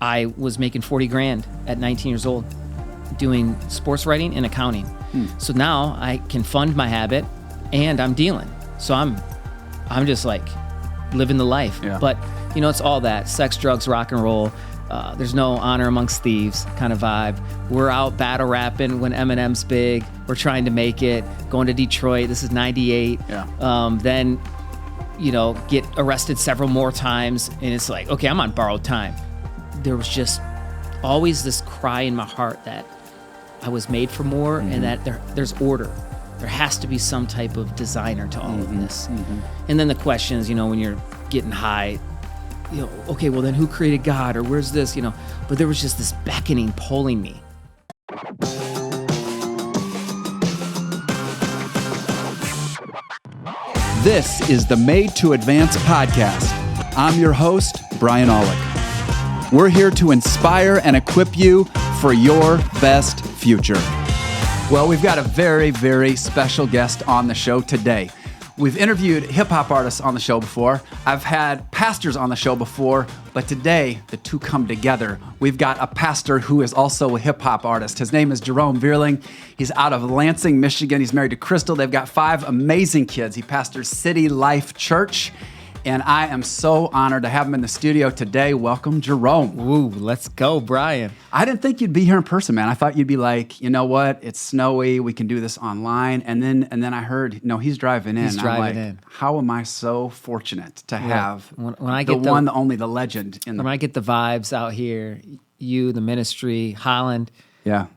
I was making 40 grand at 19 years old doing sports writing and accounting. So now I can fund my habit and I'm dealing. So I'm just like living the life. Yeah. But it's all that sex, drugs, rock and roll. There's no honor amongst thieves kind of vibe. We're out battle rapping when Eminem's big. We're trying to make it, going to Detroit. This is 98. Yeah. Then, get arrested several more times. And it's like, okay, I'm on borrowed time. There was just always this cry in my heart that I was made for more and that there's order. There has to be some type of designer to all of this. And then the questions, when you're getting high, okay, well then who created God or where's this, but there was just this beckoning, pulling me. This is the Made to Advance podcast. I'm your host, Brian Aulick. We're here to inspire and equip you for your best future. Well, we've got a very, very special guest on the show today. We've interviewed hip-hop artists on the show before. I've had pastors on the show before, but today the two come together. We've got a pastor who is also a hip-hop artist. His name is Jerome Vierling. He's out of Lansing, Michigan. He's married to Crystal. They've got 5 amazing kids. He pastors City Life Church, and I am so honored to have him in the studio today. Welcome, Jerome. Ooh, let's go, Brian. I didn't think you'd be here in person, man. I thought you'd be like, you know what? It's snowy. We can do this online. And then I heard, no, he's driving in. He's driving in. in. How am I so fortunate to have when I the get one, the only, the legend in the... When I get the vibes out here, you, the ministry, Holland, Yeah.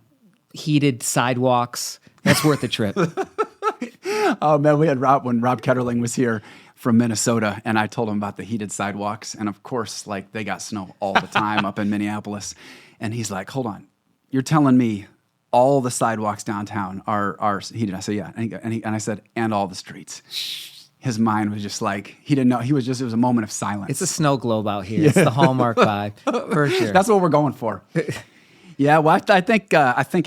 heated sidewalks, that's worth the trip. Oh, man, we had when Rob Ketterling was here from Minnesota, and I told him about the heated sidewalks. And of course, like, they got snow all the time up in Minneapolis. And he's like, hold on, you're telling me all the sidewalks downtown are heated? I said, yeah. And I said, and all the streets. His mind was just like, he didn't know. It was a moment of silence. It's a snow globe out here. Yeah. It's the Hallmark vibe, for sure. That's what we're going for. Yeah, well, I think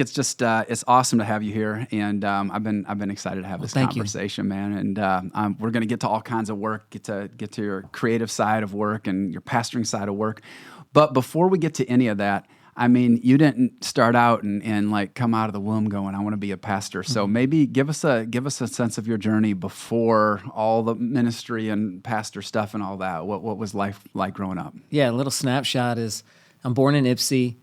it's just it's awesome to have you here, and I've been excited to have this conversation, man. And we're going to get to all kinds of work, get to your creative side of work and your pastoring side of work. But before we get to any of that, I mean, you didn't start out and like come out of the womb going, I want to be a pastor. So maybe give us a sense of your journey before all the ministry and pastor stuff and all that. What was life like growing up? Yeah, a little snapshot is I'm born in Ypsi.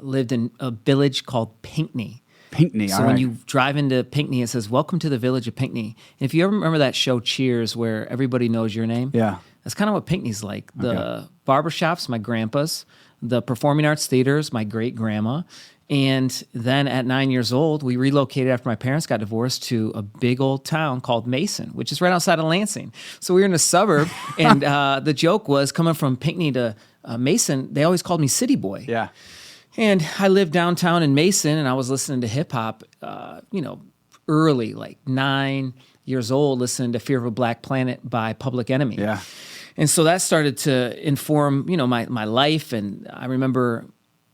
Lived in a village called Pinckney. Pinckney, so when you drive into Pinckney, it says, welcome to the village of Pinckney. And if you ever remember that show Cheers where everybody knows your name, yeah, that's kind of what Pinckney's like. The barbershops, my grandpa's, the performing arts theaters, my great-grandma. And then at 9 years old, we relocated after my parents got divorced to a big old town called Mason, which is right outside of Lansing. So we were in a suburb, and the joke was coming from Pinckney to Mason, they always called me City Boy. Yeah. And I lived downtown in Mason, and I was listening to hip hop, early, like 9 years old, listening to Fear of a Black Planet by Public Enemy. Yeah. And so that started to inform, my life. And I remember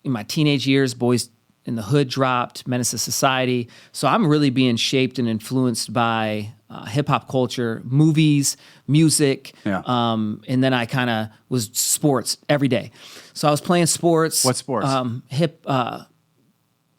in my teenage years, Boys in the Hood dropped, Menace to Society. So I'm really being shaped and influenced by hip hop culture, movies, music. Yeah. And then I kind of was sports every day. So I was playing sports. What sports?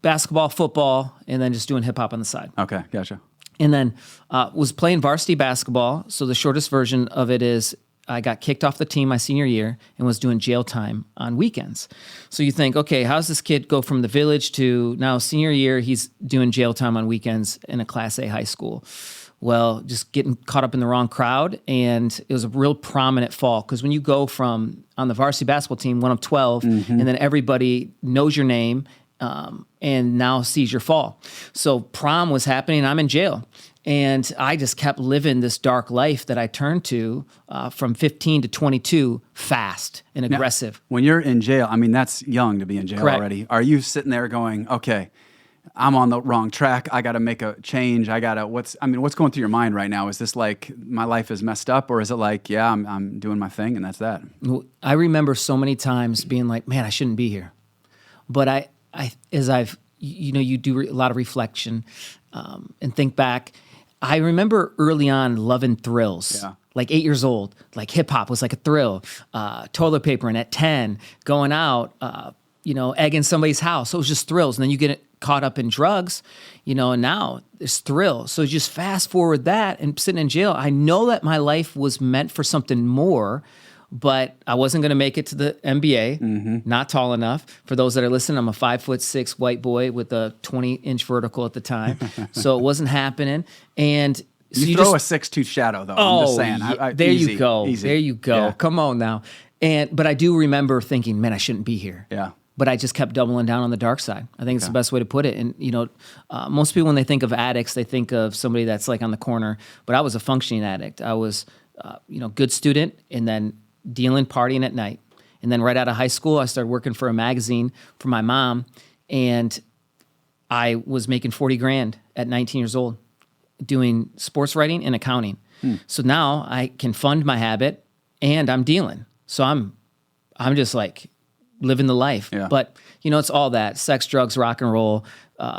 Basketball, football, and then just doing hip hop on the side. Okay, gotcha. And then was playing varsity basketball. So the shortest version of it is I got kicked off the team my senior year and was doing jail time on weekends. So you think, okay, how's this kid go from the village to now senior year, he's doing jail time on weekends in a Class A high school? Well, just getting caught up in the wrong crowd, and it was a real prominent fall, because when you go from on the varsity basketball team, one of 12, and then everybody knows your name and now sees your fall. So prom was happening, I'm in jail. And I just kept living this dark life that I turned to from 15 to 22 fast and aggressive. Now, when you're in jail, I mean, that's young to be in jail Correct. Already. Are you sitting there going, okay, I'm on the wrong track, I got to make a change, what's going through your mind right now? Is this like, my life is messed up, or is it like, yeah, I'm doing my thing and that's that? I remember so many times being like, man, I shouldn't be here. But you do a lot of reflection and think back. I remember early on loving thrills. Yeah. like 8 years old, like hip hop was like a thrill, toilet paper, and at 10, going out, egging somebody's house. So it was just thrills. And then you get caught up in drugs, and now it's thrill. So just fast forward that and sitting in jail. I know that my life was meant for something more, but I wasn't going to make it to the NBA, not tall enough. For those that are listening, I'm a 5'6" white boy with a 20-inch vertical at the time. So it wasn't happening. And so you throw a 6'2" shadow, though. I'm just saying. There easy, you go. Easy. There you go. Yeah. Come on now. But I do remember thinking, man, I shouldn't be here. Yeah. But I just kept doubling down on the dark side. I think it's the best way to put it. And, most people, when they think of addicts, they think of somebody that's like on the corner. But I was a functioning addict. I was, good student, and then dealing, partying at night. And then right out of high school, I started working for a magazine for my mom. And I was making $40,000 at 19 years old doing sports writing and accounting. So now I can fund my habit and I'm dealing. So I'm just like living the life. Yeah. But, it's all that sex, drugs, rock and roll.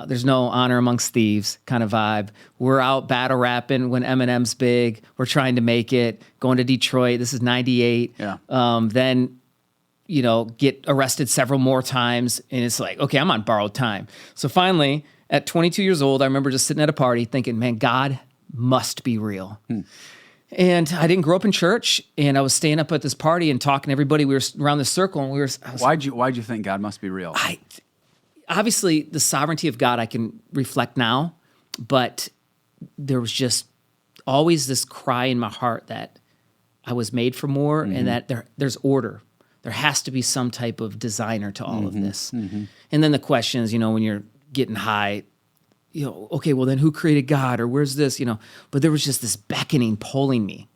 There's no honor amongst thieves kind of vibe. We're out battle rapping when Eminem's big. We're trying to make it, going to Detroit. This is 98. Yeah. Then, get arrested several more times. And it's like, okay, I'm on borrowed time. So finally, at 22 years old, I remember just sitting at a party thinking, man, God must be real. And I didn't grow up in church, and I was staying up at this party and talking to everybody. We were around this circle, and Why'd you think God must be real? Obviously, the sovereignty of God I can reflect now, but there was just always this cry in my heart that I was made for more, and that there's order. There has to be some type of designer to all of this. And then the questions, when you're getting high, okay, well then who created God, or where's this, but there was just this beckoning, pulling me.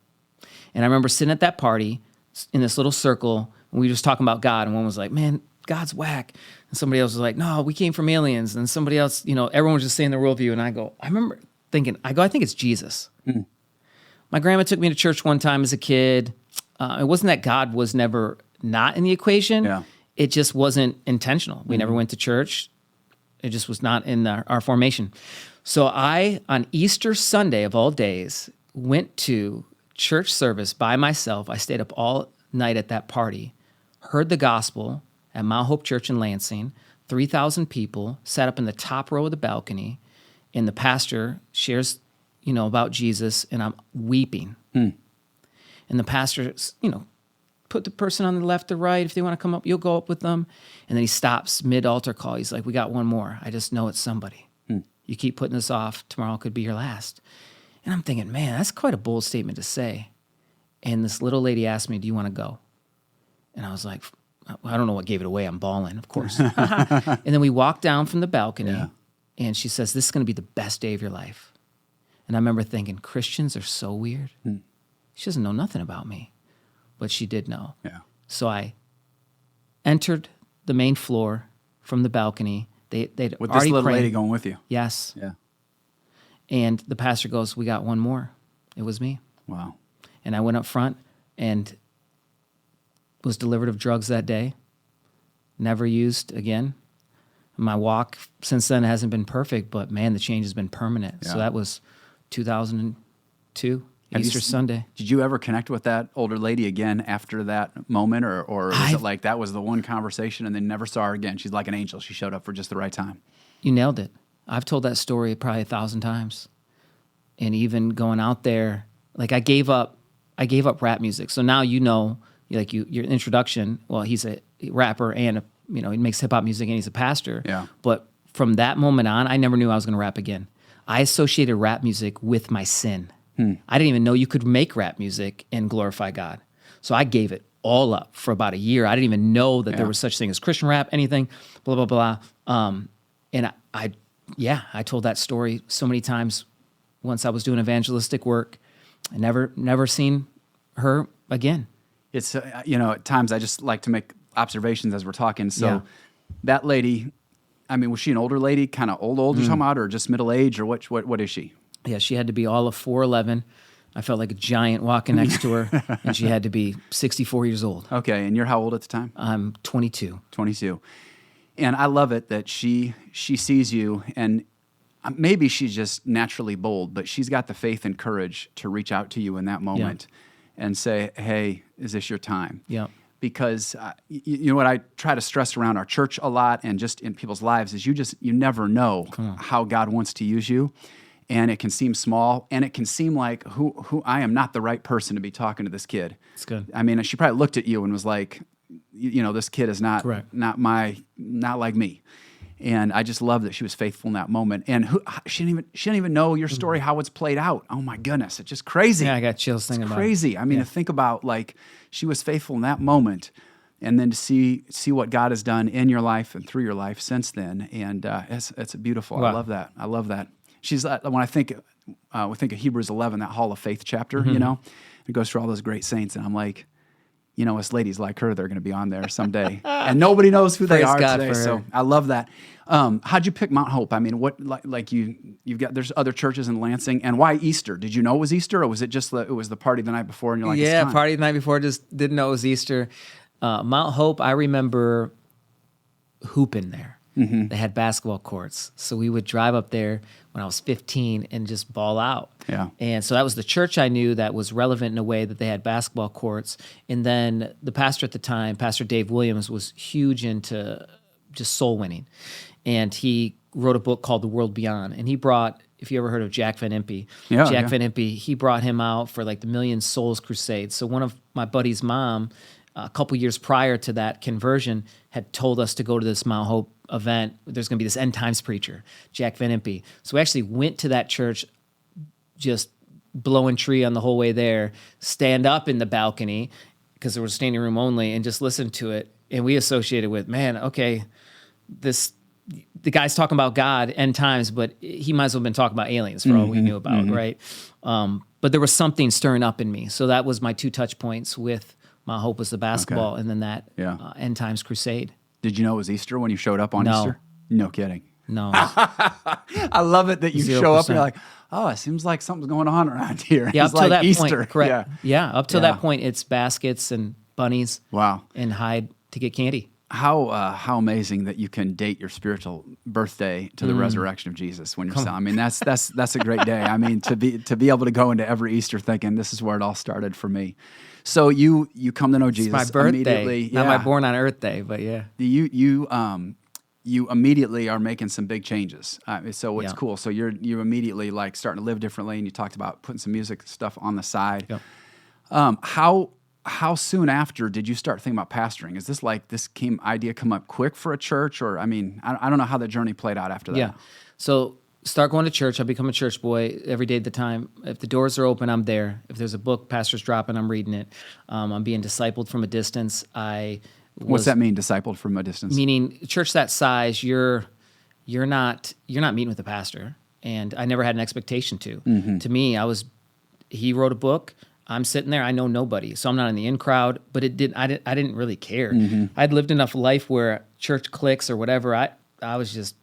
And I remember sitting at that party in this little circle, and we were just talking about God, and one was like, man, God's whack. And somebody else was like, no, we came from aliens. And somebody else, everyone was just saying their worldview. And I remember thinking, I think it's Jesus. My grandma took me to church one time as a kid. It wasn't that God was never not in the equation. Yeah. It just wasn't intentional. We never went to church. It just was not in our formation. So I, on Easter Sunday of all days, went to church service by myself. I stayed up all night at that party, heard the gospel at Mount Hope Church in Lansing. 3,000 people sat up in the top row of the balcony, and the pastor shares, about Jesus, and I'm weeping. And the pastor, put the person on the left or right. If they want to come up, you'll go up with them. And then he stops mid-altar call. He's like, we got one more. I just know it's somebody. You keep putting this off. Tomorrow could be your last. And I'm thinking, man, that's quite a bold statement to say. And this little lady asked me, do you want to go? And I was like, I don't know what gave it away. I'm bawling, of course. And then we walked down from the balcony, and she says, this is going to be the best day of your life. And I remember thinking, Christians are so weird. She doesn't know nothing about me. But she did know. Yeah. So I entered the main floor from the balcony. They'd with already this little prayed. lady going with you. Yes. Yeah. And the pastor goes, we got one more. It was me. Wow. And I went up front and was delivered of drugs that day. Never used again. My walk since then hasn't been perfect, but man, the change has been permanent. Yeah. So that was 2002. Easter Sunday. Did you ever connect with that older lady again after that moment, or was it like that was the one conversation and then never saw her again? She's like an angel. She showed up for just the right time. You nailed it. I've told that story probably 1,000 times. And even going out there, like I gave up rap music. So now your introduction, well, he's a rapper and he makes hip hop music and he's a pastor. Yeah. But from that moment on, I never knew I was going to rap again. I associated rap music with my sin. I didn't even know you could make rap music and glorify God. So I gave it all up for about a year. I didn't even know that there was such thing as Christian rap, anything, blah, blah, blah. And I told that story so many times once I was doing evangelistic work. I never seen her again. It's, at times I just like to make observations as we're talking. So that lady, I mean, was she an older lady, kind of old you're talking about, or just middle age, or what is she? Yeah, she had to be all of 4'11". I felt like a giant walking next to her, and she had to be 64 years old. Okay, and you're how old at the time? I'm 22. 22. And I love it that she sees you, and maybe she's just naturally bold, but she's got the faith and courage to reach out to you in that moment. and say, hey, is this your time? Yeah. Because you know what I try to stress around our church a lot and just in people's lives is you never know how God wants to use you. And it can seem small, and it can seem like who I am not the right person to be talking to this kid. It's good. I mean, she probably looked at you and was like, this kid is not like me. And I just love that she was faithful in that moment. And she didn't even know your story, how it's played out. Oh my goodness, it's just crazy. Yeah, I got chills thinking about it. Crazy. I mean, to think about like she was faithful in that moment, and then to see what God has done in your life and through your life since then. And it's beautiful. Wow. I love that. She's when I think we think of Hebrews 11, that Hall of Faith chapter. It goes through all those great saints, and I'm like, us ladies like her, they're going to be on there someday, and nobody knows who they are today. So I love that. How'd you pick Mount Hope? I mean, what like you've got? There's other churches in Lansing, and why Easter? Did you know it was Easter, or was it just it was the party the night before? And you're like, yeah, party the night before. Just didn't know it was Easter. Mount Hope, I remember hooping there. Mm-hmm. They had basketball courts, so we would drive up there when I was 15 and just ball out. Yeah. And so that was the church I knew that was relevant in a way that they had basketball courts. And then the pastor at the time, Pastor Dave Williams, was huge into just soul winning. And he wrote a book called The World Beyond. And he brought, if you ever heard of Jack Van Impe, Van Impe, he brought him out for like the Million Souls Crusade. So one of my buddy's mom, a couple years prior to that conversion, had told us to go to this Mount Hope event. There's going to be this end times preacher, Jack Van Impe. So we actually went to that church, just blowing tree on the whole way there, stand up in the balcony because there was standing room only, and just listen to it. And we associated with, man, okay, the guy's talking about God, end times, but he might as well have been talking about aliens for all we knew about, right? But there was something stirring up in me. So that was my two touch points with Mount Hope, was the basketball, and then that end times crusade. Did you know it was Easter when you showed up on Easter? No kidding. No. I love it that you 0%. Show up and you're like, oh, it seems like something's going on around here. Yeah, it's up to like that Easter. point, correct. Yeah, up to that point, it's baskets and bunnies. Wow. And hide to get candy. How amazing that you can date your spiritual birthday to the resurrection of Jesus when you're selling. I mean, that's a great day. I mean, to be able to go into every Easter thinking this is where it all started for me. So you come to know Jesus. It's my birthday, immediately. not my born on Earth day, but yeah. You immediately are making some big changes. So it's cool. So you immediately like starting to live differently, and you talked about putting some music stuff on the side. Yep. How soon after did you start thinking about pastoring? Is this like idea come up quick for a church, or I mean, I don't know how the journey played out after that. Yeah. So start going to church. I become a church boy every day at the time. If the doors are open, I'm there. If there's a book pastor's dropping, I'm reading it. I'm being discipled from a distance. What's that mean, discipled from a distance? Meaning, church that size, you're not meeting with the pastor, and I never had an expectation to. Mm-hmm. To me, he wrote a book. I'm sitting there. I know nobody, so I'm not in the in crowd. But I didn't really care. Mm-hmm. I'd lived enough life where church cliques or whatever. I was just.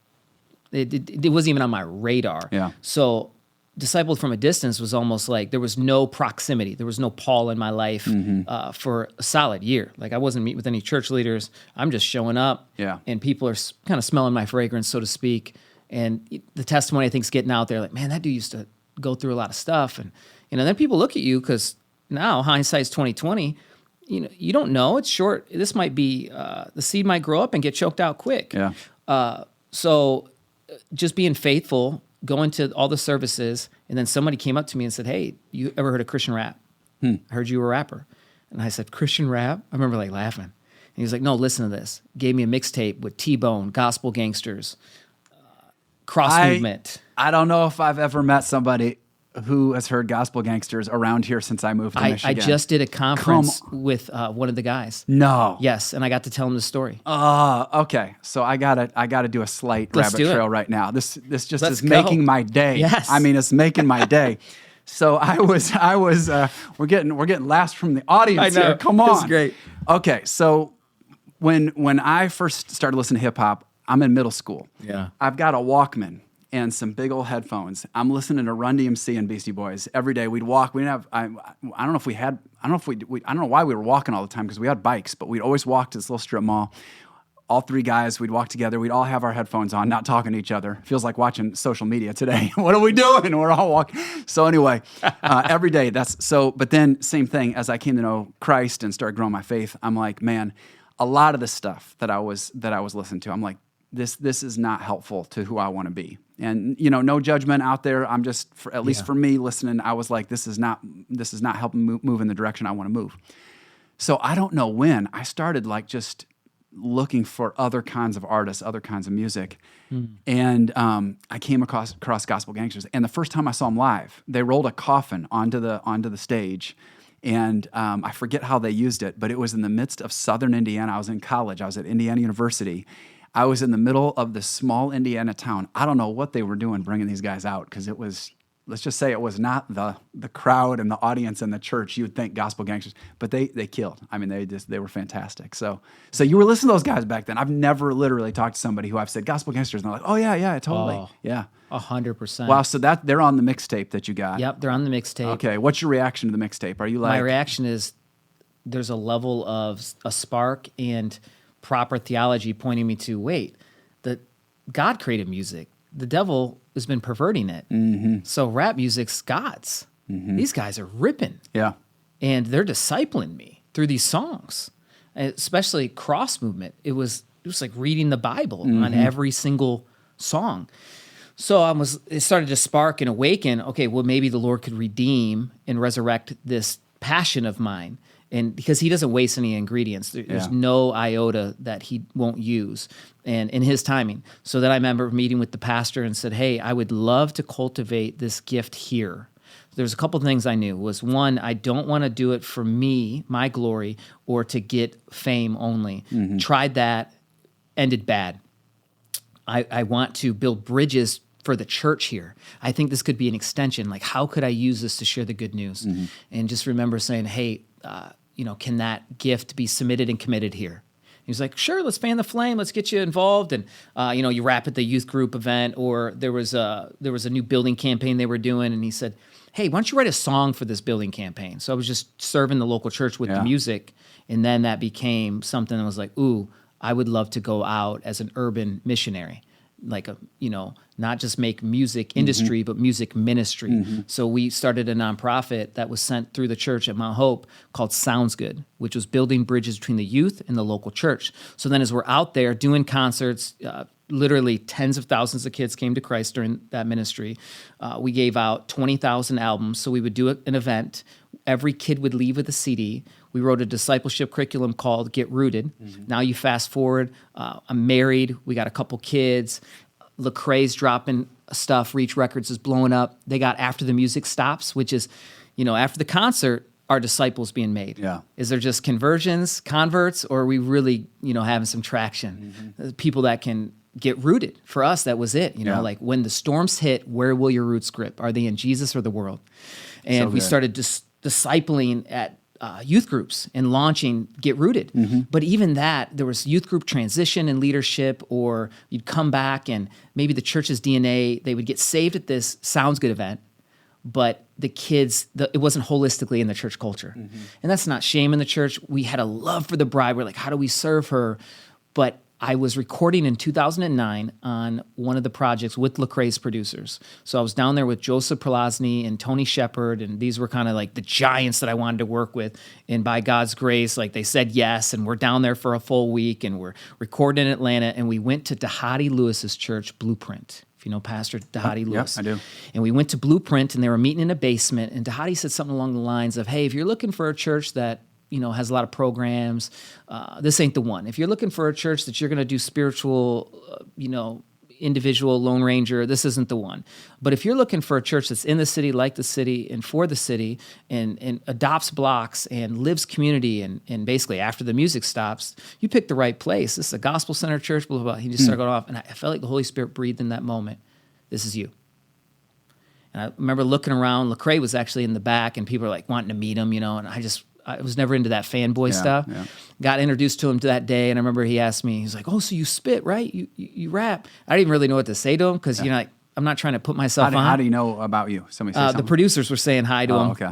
It wasn't even on my radar. Yeah. So discipled from a distance was almost like there was no proximity. There was no Paul in my life for a solid year. Like I wasn't meeting with any church leaders. I'm just showing up, and people are kind of smelling my fragrance, so to speak. And the testimony I think is getting out there. Like, man, that dude used to go through a lot of stuff, and then people look at you because now hindsight's 2020. You don't know. It's short. This might be the seed might grow up and get choked out quick. Yeah. So just being faithful, going to all the services, and then somebody came up to me and said, hey, you ever heard of Christian rap? I heard you were a rapper. And I said, Christian rap? I remember like laughing. And he was like, no, listen to this. Gave me a mixtape with T-Bone, Gospel Gangsters, Cross Movement. I don't know if I've ever met somebody who has heard Gospel Gangsters around here since I moved to Michigan. I just did a conference with one of the guys. No. Yes, and I got to tell him the story. Okay. So I gotta do a slight rabbit trail right now. This just is making my day. Yes. I mean, it's making my day. So I was we're getting laughs from the audience here. Come on. This is great. Okay, so when I first started listening to hip hop, I'm in middle school. Yeah. I've got a Walkman and some big old headphones. I'm listening to Run DMC and Beastie Boys every day. We'd walk. We didn't have. I don't know if we had. I don't know why we were walking all the time because we had bikes, but we'd always walk to this little strip mall. all three guys, we'd walk together. We'd all have our headphones on, not talking to each other. Feels like watching social media today. What are we doing? We're all walking. So anyway, every day but then same thing, as I came to know Christ and started growing my faith, I'm like, man, a lot of the stuff that I was listening to, I'm like, this is not helpful to who I want to be. And, no judgment out there. I'm just, at least for me listening, I was like, this is not helping move in the direction I want to move. So I don't know when I started like just looking for other kinds of artists, other kinds of music. And I came across Gospel Gangsters. And the first time I saw them live, they rolled a coffin onto the stage. And I forget how they used it, but it was in the midst of southern Indiana. I was in college. I was at Indiana University. I was in the middle of this small Indiana town. I don't know what they were doing bringing these guys out, because it was, let's just say it was not the crowd and the audience and the church you would think Gospel Gangsters, but they killed. I mean, they were fantastic. So you were listening to those guys back then. I've never literally talked to somebody who I've said Gospel Gangsters, and they're like, oh yeah, totally. Oh, yeah. 100%. Wow, so that they're on the mixtape that you got. Yep, they're on the mixtape. Okay, what's your reaction to the mixtape? Are you like... My reaction is there's a level of a spark and proper theology pointing me to, wait, that God created music. The devil has been perverting it. Mm-hmm. So rap music's God's. Mm-hmm. These guys are ripping. Yeah. And they're discipling me through these songs, especially cross movement. It was like reading the Bible on every single song. So it started to spark and awaken, okay, well, maybe the Lord could redeem and resurrect this passion of mine. And because he doesn't waste any ingredients, there's no iota that he won't use, and in his timing. So then I remember meeting with the pastor and said, hey, I would love to cultivate this gift here. There's a couple things I knew. Was one, I don't want to do it for me, my glory, or to get fame only. Mm-hmm. Tried that, ended bad. I want to build bridges for the church here. I think this could be an extension. Like, how could I use this to share the good news? Mm-hmm. And just remember saying, hey, can that gift be submitted and committed here? He was like, sure, let's fan the flame. Let's get you involved. And, you rap at the youth group event, or there was a new building campaign they were doing. And he said, hey, why don't you write a song for this building campaign? So I was just serving the local church with the music. And then that became something that was like, ooh, I would love to go out as an urban missionary. Like not just make music industry, but music ministry. Mm-hmm. So we started a nonprofit that was sent through the church at Mount Hope called Sounds Good, which was building bridges between the youth and the local church. So then as we're out there doing concerts, literally tens of thousands of kids came to Christ during that ministry. We gave out 20,000 albums. So we would do an event. Every kid would leave with a CD. We wrote a discipleship curriculum called Get Rooted. Mm-hmm. Now you fast forward, I'm married, we got a couple kids, Lecrae's dropping stuff, Reach Records is blowing up. They got After the Music Stops, which is, after the concert, are disciples being made? Yeah. Is there just converts, or are we really, having some traction? Mm-hmm. People that can get rooted. For us, that was it. Like when the storms hit, where will your roots grip? Are they in Jesus or the world? And we started discipling at youth groups and launching Get Rooted. Mm-hmm. But even that, there was youth group transition and leadership, or you'd come back and maybe the church's DNA, they would get saved at this Sounds Good event, but the kids, it wasn't holistically in the church culture. Mm-hmm. And that's not shame in the church. We had a love for the bride. We're like, how do we serve her? But I was recording in 2009 on one of the projects with Lecrae's producers. So I was down there with Joseph Prolazny and Tony Shepard, and these were kind of like the giants that I wanted to work with. And by God's grace, like they said yes, and we're down there for a full week, and we're recording in Atlanta, and we went to Dhati Lewis's church, Blueprint. If you know Pastor Dhati Lewis. Yeah, I do. And we went to Blueprint, and they were meeting in a basement, and Dhati said something along the lines of, hey, if you're looking for a church that has a lot of programs, this ain't the one. If you're looking for a church that you're going to do spiritual, individual Lone Ranger, this isn't the one. But if you're looking for a church that's in the city, like the city, and for the city, and adopts blocks and lives community, and basically after the music stops, you pick the right place. This is a gospel-centered church, blah, blah, blah. He just started going off, and I felt like the Holy Spirit breathed in that moment. This is you. And I remember looking around. Lecrae was actually in the back, and people were like wanting to meet him, and I was never into that fanboy stuff. Yeah. Got introduced to him that day, and I remember he asked me, he's like, oh, so you spit, right? You rap. I didn't really know what to say to him, because, I'm not trying to put myself on. How do you know about you? Somebody say something? The producers were saying hi to him. Okay.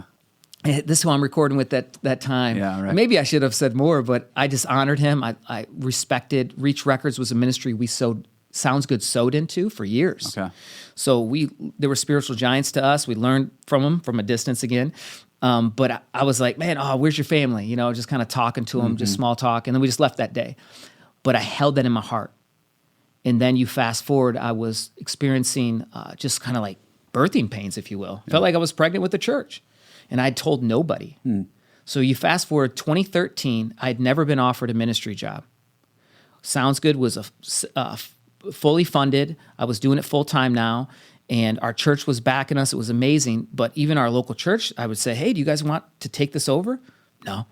This is who I'm recording with that time. Yeah, right. Maybe I should have said more, but I just honored him. I respected. Reach Records was a ministry we Sounds Good sowed into for years. Okay. So there were spiritual giants to us. We learned from them from a distance again. But I was like, man, where's your family? Just kind of talking to them, just small talk. And then we just left that day. But I held that in my heart. And then you fast forward, I was experiencing just kind of like birthing pains, if you will. Felt like I was pregnant with the church. And I'd told nobody. So you fast forward 2013, I'd never been offered a ministry job. Sounds Good was fully funded. I was doing it full time now. And our church was backing us. It was amazing. But even our local church, I would say, hey, do you guys want to take this over? No.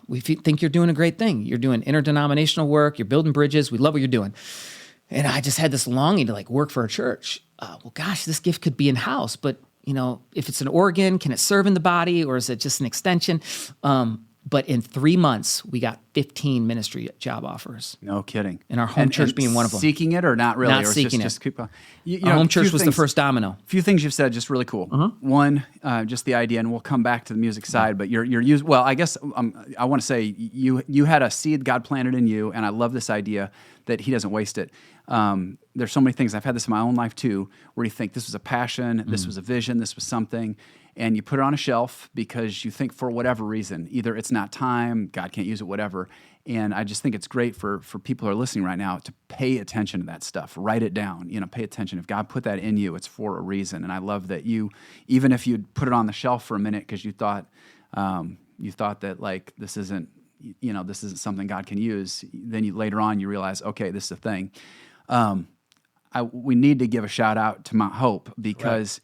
We think you're doing a great thing. You're doing interdenominational work. You're building bridges. We love what you're doing. And I just had this longing to like work for a church. Well, gosh, this gift could be in-house. But, if it's an organ, can it serve in the body or is it just an extension? But in 3 months, we got 15 ministry job offers. No kidding. And our home church being one of them. Seeking it or not really? Not or seeking just it. Keep on. Our home church was the first domino. A few things you've said just really cool. One, just the idea, and we'll come back to the music side, but I guess I want to say you had a seed God planted in you, and I love this idea that he doesn't waste it. There's so many things, I've had this in my own life too, where you think this was a passion, this was a vision, this was something, and you put it on a shelf because you think for whatever reason, either it's not time, God can't use it, whatever. And I just think it's great for people who are listening right now to pay attention to that stuff, write it down, pay attention. If God put that in you, it's for a reason. And I love that you, even if you'd put it on the shelf for a minute because you thought that like this isn't something God can use, then later on you realize, okay, this is a thing. We need to give a shout out to Mount Hope because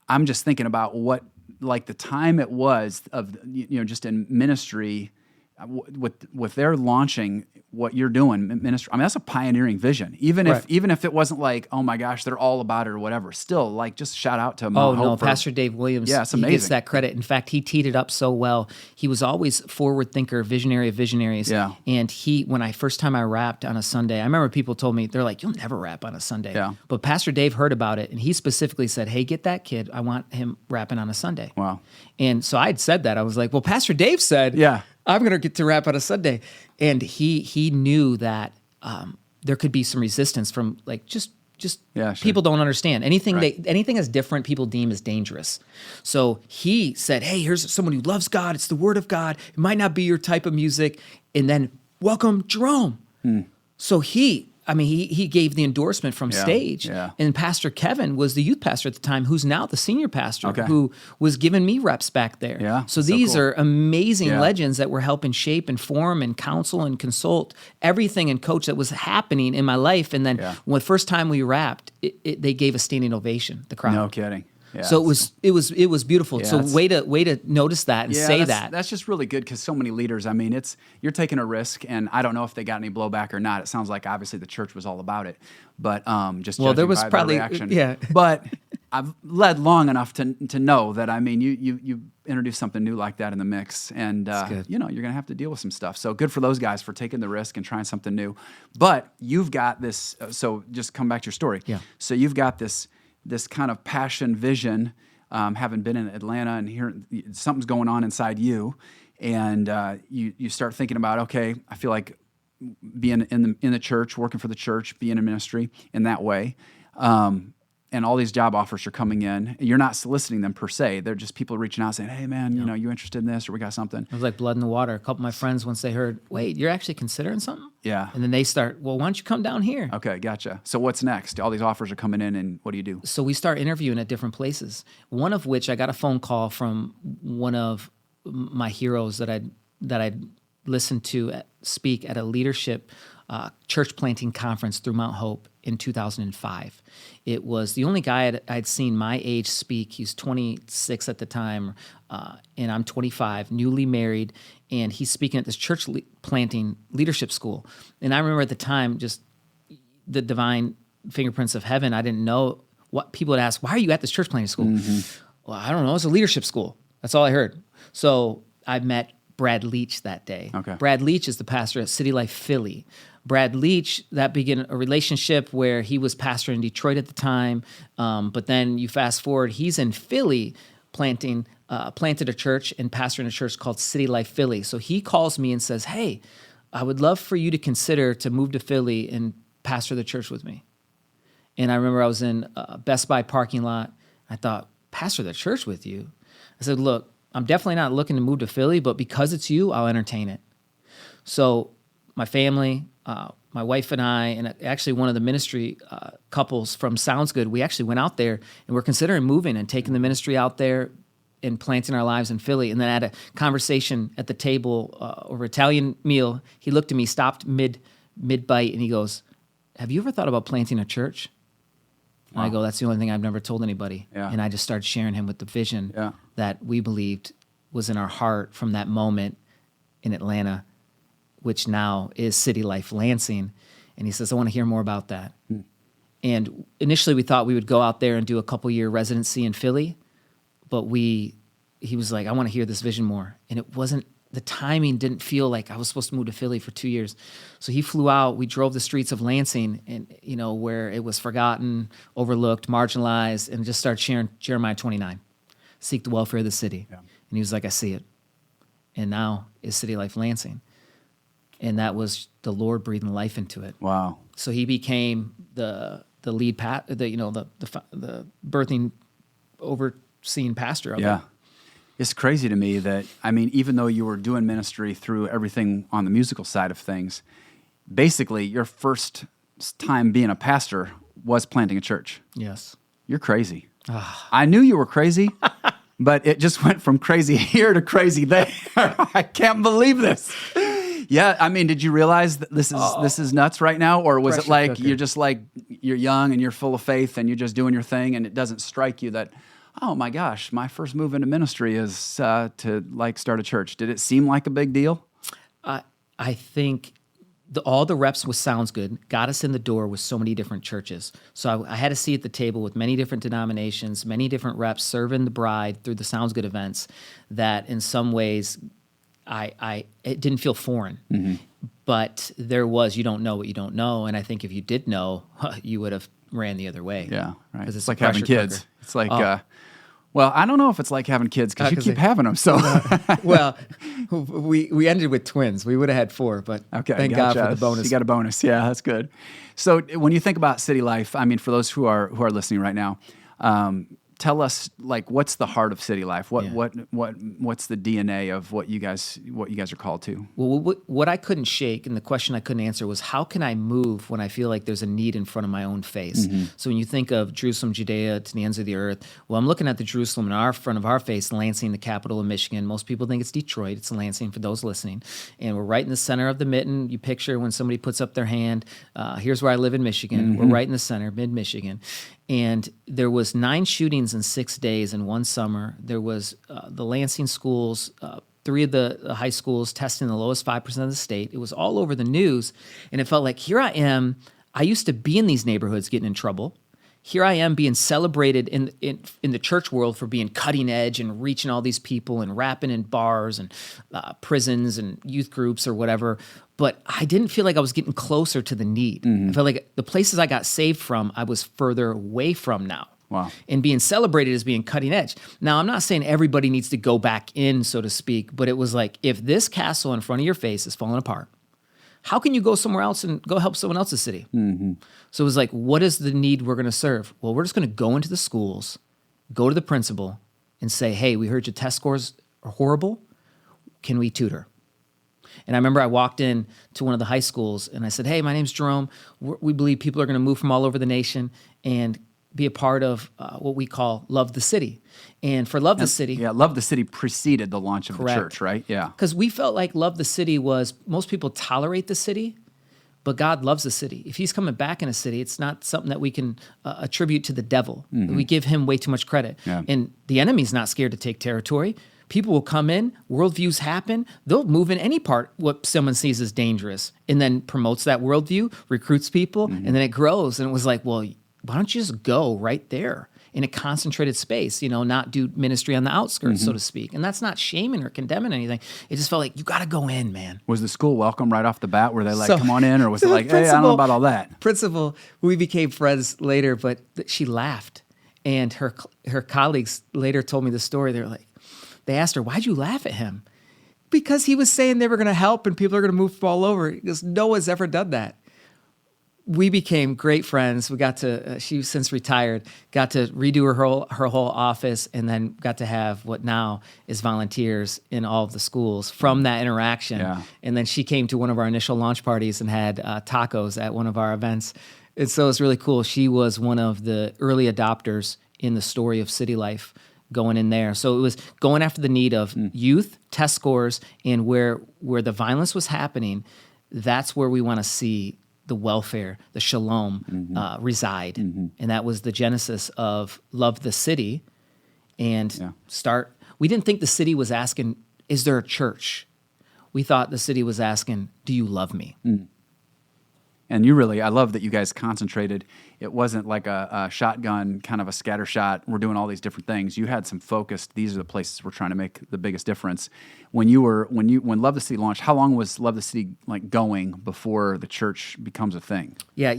I'm just thinking about what, like the time it was of, just in ministry with their launching what you're doing, ministry. I mean, that's a pioneering vision. Even if it wasn't like, oh my gosh, they're all about it or whatever. Still, like, just shout out to Mount Hope. Pastor Dave Williams. Yeah, it's amazing. He gets that credit. In fact, he teed it up so well. He was always forward thinker, visionary of visionaries. Yeah. And when first time I rapped on a Sunday, I remember people told me, they're like, you'll never rap on a Sunday. Yeah. But Pastor Dave heard about it, and he specifically said, hey, get that kid. I want him rapping on a Sunday. Wow. And so I'd said that. I was like, well, Pastor Dave said, yeah, I'm going to get to rap on a Sunday. And he knew that there could be some resistance from like just people don't understand. Anything that's different, people deem as dangerous. So he said, hey, here's someone who loves God. It's the word of God. It might not be your type of music. And then welcome Jerome. So he gave the endorsement from stage. Yeah. And Pastor Kevin was the youth pastor at the time, who's now the senior pastor, Okay. who was giving me reps back there. Yeah, So so these cool. are amazing Yeah. legends that were helping shape and form and counsel and consult everything and coach that was happening in my life. And then when the first time we rapped, they gave a standing ovation, the crowd. No kidding. Yeah, so it was beautiful. Yeah, so way to notice that and say that. That's just really good because so many leaders, I mean, you're taking a risk, and I don't know if they got any blowback or not. It sounds like obviously the church was all about it, but just well, there was by probably their reaction. yeah. But I've led long enough to know that you introduce something new like that in the mix, and you're gonna have to deal with some stuff. So good for those guys for taking the risk and trying something new. But you've got this. So just come back to your story. Yeah. So you've got this kind of passion, vision, having been in Atlanta and hearing something's going on inside you, and you start thinking about, okay, I feel like being in the church, working for the church, being in ministry in that way, and all these job offers are coming in. You're not soliciting them per se; they're just people reaching out saying, "Hey, man, you interested in this, or we got something." It was like blood in the water. A couple of my friends, once they heard, wait, you're actually considering something? Yeah. And then they start, well, why don't you come down here? Okay, gotcha. So what's next? All these offers are coming in, and what do you do? So we start interviewing at different places. One of which I got a phone call from one of my heroes that I'd listened to speak at a leadership church planting conference through Mount Hope in 2005. It was the only guy I'd seen my age speak. He's 26 at the time, and I'm 25, newly married, and he's speaking at this church planting leadership school. And I remember at the time, just the divine fingerprints of heaven, I didn't know what people would ask, why are you at this church planting school? Well, I don't know. It's a leadership school. That's all I heard. So I met Brad Leach that day. Okay. Brad Leach is the pastor at City Life Philly. Brad Leach, that began a relationship where he was pastor in Detroit at the time, but then you fast forward, he's in Philly planting planted a church and pastoring a church called City Life Philly. So he calls me and says, hey, I would love for you to consider to move to Philly and pastor the church with me. And I remember I was in a Best Buy parking lot. I thought, pastor the church with you? I said, look, I'm definitely not looking to move to Philly, but because it's you, I'll entertain it. So my family, my wife and I, and actually one of the ministry couples from Sounds Good, we actually went out there and we're considering moving and taking the ministry out there and planting our lives in Philly. And then I had a conversation at the table over Italian meal. He looked at me, stopped mid-bite, and he goes, have you ever thought about planting a church? And I go, that's the only thing I've never told anybody. Yeah. And I just started sharing him with the vision that we believed was in our heart from that moment in Atlanta, which now is City Life Lansing. And he says, I want to hear more about that. And initially we thought we would go out there and do a couple-year residency in Philly, but he was like, I want to hear this vision more. And it wasn't, the timing didn't feel like I was supposed to move to Philly for 2 years. So he flew out, we drove the streets of Lansing, and where it was forgotten, overlooked, marginalized, and just started sharing Jeremiah 29, seek the welfare of the city. Yeah. And he was like, I see it. And now is City Life Lansing. And that was the Lord breathing life into it. Wow. So he became the lead the birthing, overseeing pastor of it. It's crazy to me that, even though you were doing ministry through everything on the musical side of things, basically your first time being a pastor was planting a church. Yes. You're crazy. I knew you were crazy, but it just went from crazy here to crazy there. I can't believe this. Yeah, did you realize that this is nuts right now? Or was it like you're just like, you're young and you're full of faith and you're just doing your thing and it doesn't strike you that, oh my gosh, my first move into ministry is to start a church? Did it seem like a big deal? I think all the reps with Sounds Good got us in the door with so many different churches. So I had a seat at the table with many different denominations, many different reps serving the bride through the Sounds Good events that in some ways it didn't feel foreign. Mm-hmm. But there was, you don't know what you don't know. And I think if you did know, you would have ran the other way. Yeah, right. Because it's like having kids. Cooker. It's like, well, I don't know if it's like having kids because you keep having them. So, well, we ended with twins. We would have had 4, but thank God for the bonus. You got a bonus. Yeah, that's good. So when you think about City Life, for those who are listening right now, tell us what's the heart of City Life? What's the DNA of what you guys are called to? Well, what I couldn't shake and the question I couldn't answer was how can I move when I feel like there's a need in front of my own face? Mm-hmm. So when you think of Jerusalem, Judea to the ends of the earth, well, I'm looking at the Jerusalem in front of our face, Lansing, the capital of Michigan. Most people think it's Detroit. It's Lansing for those listening. And we're right in the center of the mitten. You picture when somebody puts up their hand, here's where I live in Michigan. Mm-hmm. We're right in the center, mid-Michigan. And there was 9 shootings in 6 days in one summer. There was the Lansing schools, 3 of the high schools testing the lowest 5% of the state. It was all over the news, and it felt like here I am. I used to be in these neighborhoods getting in trouble. Here I am being celebrated in the church world for being cutting edge and reaching all these people and rapping in bars and prisons and youth groups or whatever. But I didn't feel like I was getting closer to the need. Mm-hmm. I felt like the places I got saved from, I was further away from now. Wow. And being celebrated as being cutting edge. Now, I'm not saying everybody needs to go back in, so to speak, but it was like, if this castle in front of your face is falling apart, how can you go somewhere else and go help someone else's city? Mm-hmm. So it was like, what is the need we're going to serve? Well, we're just going to go into the schools, go to the principal, and say, hey, we heard your test scores are horrible. Can we tutor? And I remember I walked in to one of the high schools, and I said, hey, my name's Jerome. We believe people are going to move from all over the nation and be a part of what we call Love the City. And for Love the City... Yeah, Love the City preceded the launch of the church, right? Yeah. Because we felt like Love the City was, most people tolerate the city, but God loves the city. If he's coming back in a city, it's not something that we can attribute to the devil. Mm-hmm. We give him way too much credit. Yeah. And the enemy's not scared to take territory. People will come in, worldviews happen, they'll move in any part what someone sees as dangerous, and then promotes that worldview, recruits people, mm-hmm. and then it grows. And it was like, well, why don't you just go right there in a concentrated space, not do ministry on the outskirts, mm-hmm. so to speak. And that's not shaming or condemning anything. It just felt like, you got to go in, man. Was the school welcome right off the bat? Were they like, come on in? Or was it like, hey, I don't know about all that? Principal, we became friends later, but she laughed. And her colleagues later told me the story. They were like, they asked her, why'd you laugh at him? Because he was saying they were going to help and people are going to move all over. Because no one's ever done that. We became great friends. We got to, she's since retired, got to redo her whole office, and then got to have what now is volunteers in all of the schools from that interaction. Yeah. And then she came to one of our initial launch parties and had tacos at one of our events. And so it's really cool. She was one of the early adopters in the story of City Life going in there. So it was going after the need of youth, test scores, and where the violence was happening, that's where we want to see the welfare, the shalom reside. And that was the genesis of Love the City and start. We didn't think the city was asking, is there a church? We thought the city was asking, do you love me? And you really, I love that you guys concentrated. It wasn't like a shotgun, kind of a scatter shot. We're doing all these different things. You had some focused. These are the places we're trying to make the biggest difference. When Love the City launched, how long was Love the City like going before the church becomes a thing? Yeah,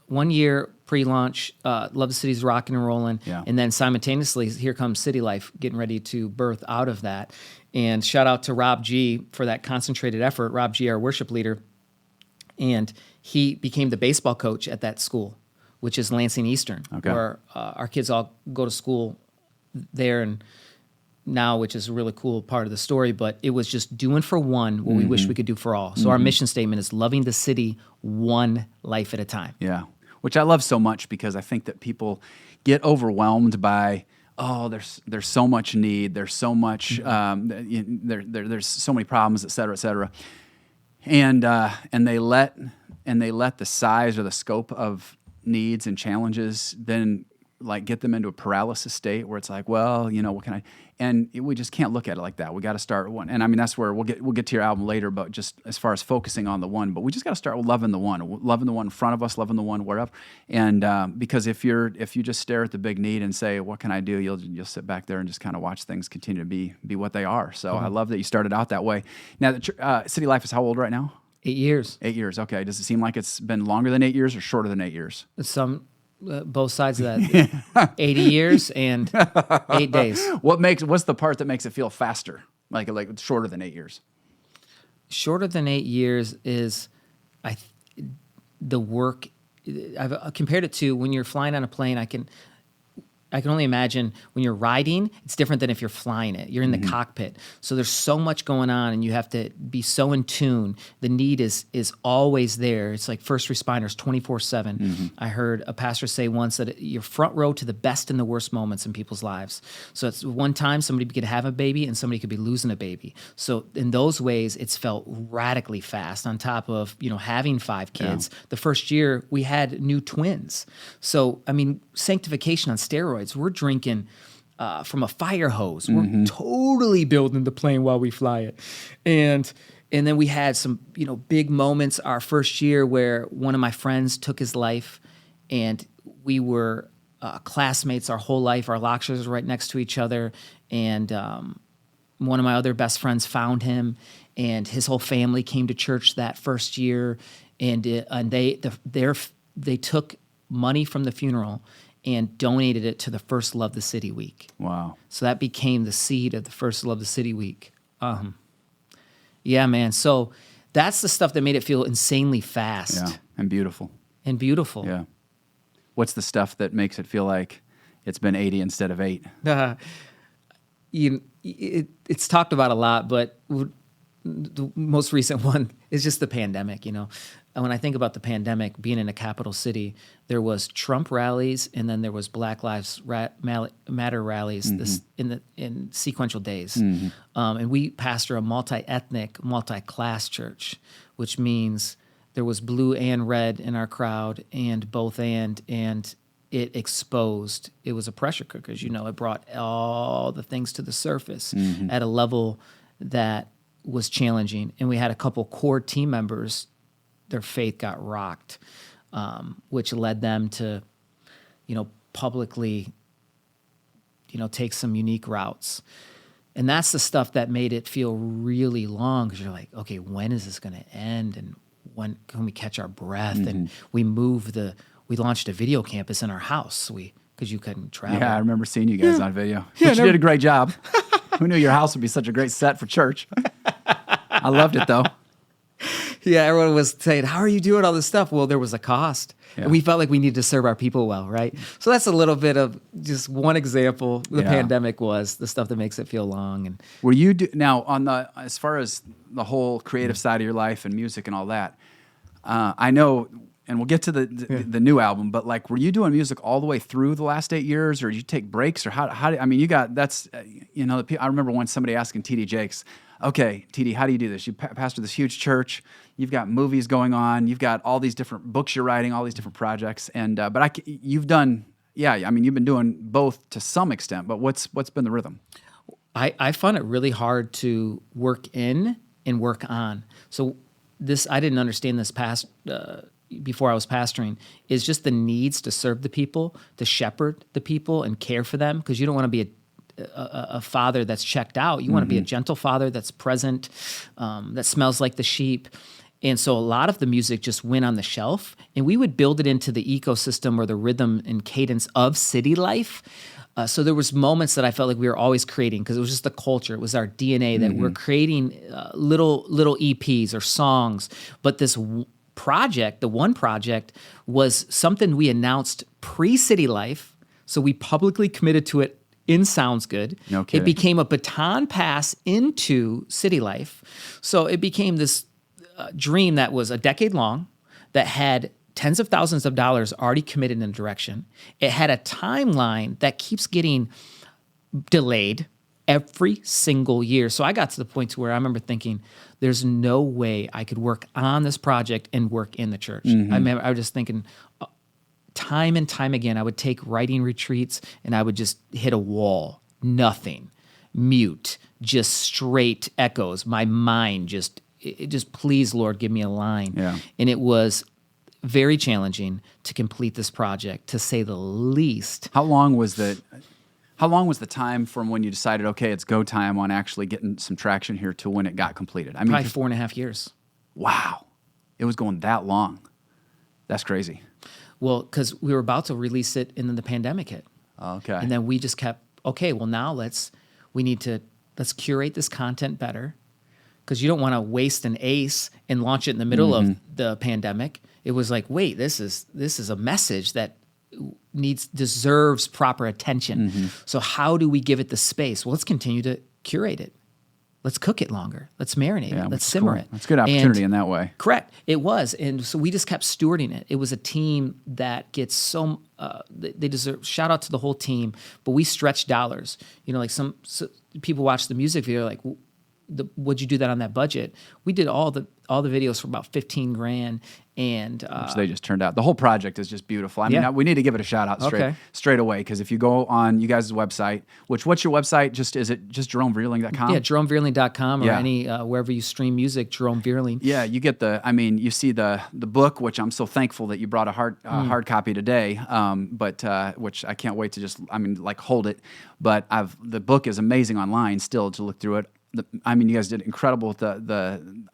1 year pre-launch. Love the City's rocking and rolling, and then simultaneously, here comes City Life, getting ready to birth out of that. And shout out to Rob G for that concentrated effort. Rob G, our worship leader, and he became the baseball coach at that school, which is Lansing Eastern, where our kids all go to school there and now, which is a really cool part of the story. But it was just doing for one what we wish we could do for all. So our mission statement is loving the city one life at a time. Yeah, which I love so much because I think that people get overwhelmed by, oh, there's so much need, there's so much, there's so many problems, et cetera, and they let the size or the scope of needs and challenges then like get them into a paralysis state where it's like, well, what can I? And we just can't look at it like that. We got to start one. And I mean, that's where we'll get to your album later, but just as far as focusing on the one, but we just got to start with loving the one in front of us, loving the one wherever. And because if you just stare at the big need and say, what can I do? You'll sit back there and just kind of watch things continue to be what they are. So I love that you started out that way. Now, City Life is how old right now? 8 years. 8 years. Okay. Does it seem like it's been longer than 8 years or shorter than 8 years? Both sides of that. 80 years and 8 days. What's the part that makes it feel faster? Like shorter than 8 years? Shorter than 8 years is the work. I've compared it to when you're flying on a plane. I can only imagine when you're riding, it's different than if you're flying it. You're in the cockpit. So there's so much going on and you have to be so in tune. The need is always there. It's like first responders 24/7. I heard a pastor say once that you're front row to the best and the worst moments in people's lives. So it's one time somebody could have a baby and somebody could be losing a baby. So in those ways, it's felt radically fast on top of, having 5 kids. Yeah. The first year we had new twins. So, I mean, sanctification on steroids. We're drinking from a fire hose. We're totally building the plane while we fly it. And then we had some, big moments our first year where one of my friends took his life and we were classmates our whole life. Our lockers were right next to each other. And one of my other best friends found him and his whole family came to church that first year. And they took money from the funeral and donated it to the first Love the City week. Wow. So that became the seed of the first Love the City week. Yeah, man. So that's the stuff that made it feel insanely fast. Yeah, and beautiful. Yeah. What's the stuff that makes it feel like it's been 80 instead of 8? It's talked about a lot, but the most recent one is just the pandemic, And when I think about the pandemic, being in a capital city, there was Trump rallies and then there was Black Lives Matter rallies in sequential days. And we pastor a multi-ethnic, multi-class church, which means there was blue and red in our crowd and both and it exposed. It was a pressure cooker, it brought all the things to the surface at a level that was challenging. And we had a couple core team members, their faith got rocked, which led them to, publicly, take some unique routes. And that's the stuff that made it feel really long because you're like, okay, when is this going to end? And when can we catch our breath? And we launched a video campus in our house because you couldn't travel. Yeah, I remember seeing you guys on video. Yeah, but you did a great job. Who knew your house would be such a great set for church? I loved it, though. Yeah, everyone was saying, how are you doing all this stuff? Well, there was a cost. Yeah. And we felt like we needed to serve our people well, right? So that's a little bit of just one example. The pandemic was the stuff that makes it feel long. And Were you now on as far as the whole creative side of your life and music and all that? I know, and we'll get to the new album, but like, were you doing music all the way through the last 8 years, or did you take breaks, or how? I mean, you got that's I remember once somebody asking TD Jakes, okay, TD, how do you do this? You pastor this huge church. You've got movies going on. You've got all these different books you're writing, all these different projects. And you've done, I mean, you've been doing both to some extent. But what's been the rhythm? I found it really hard to work in and work on. So I didn't understand this before I was pastoring, is just the needs to serve the people, to shepherd the people and care for them, because you don't want to be a father that's checked out. You want to be a gentle father that's present, that smells like the sheep. And so a lot of the music just went on the shelf, and we would build it into the ecosystem or the rhythm and cadence of city life. So there was moments that I felt like we were always creating, because it was just the culture. It was our DNA that we're creating little EPs or songs. But this project, the one project, was something we announced pre-City Life. So we publicly committed to it in Sounds Good. No kidding. It became a baton pass into City Life. So it became this dream that was a decade long, that had tens of thousands of dollars already committed in a direction. It had a timeline that keeps getting delayed every single year. So I got to the point to where I remember thinking, there's no way I could work on this project and work in the church. I was just thinking, time and time again, I would take writing retreats and I would just hit a wall. Nothing. Mute. Just straight echoes. My mind just please, Lord, give me a line. Yeah. And it was very challenging to complete this project, to say the least. How long was the time from when you decided, okay, it's go time on actually getting some traction here, to when it got completed? I mean, Probably 4.5 years. Wow. It was going that long. That's crazy. Well, because we were about to release it and then the pandemic hit. Okay. And then we just kept, okay, well now let's curate this content better, because you don't want to waste an ace and launch it in the middle of the pandemic. It was like, wait, this is a message that deserves proper attention. So how do we give it the space? Well, let's continue to curate it. Let's cook it longer. Let's marinate it. Let's simmer it. That's a good opportunity in that way. Correct. It was. And so we just kept stewarding it. It was a team that gets they deserve, shout out to the whole team, but we stretched dollars. Like some people watch the music video, like, would you do that on that budget? We did all the videos for about $15,000, and which they just turned out. The whole project is just beautiful. I mean, we need to give it a shout out straight away, because if you go on you guys' website, what's your website? Is it just JeromeVierling.com? Yeah, JeromeVierling.com, or any wherever you stream music, Jerome Vierling. Yeah, you get you see the book, which I'm so thankful that you brought a hard copy today, but which I can't wait to just hold it. But the book is amazing online still to look through it. You guys did incredible with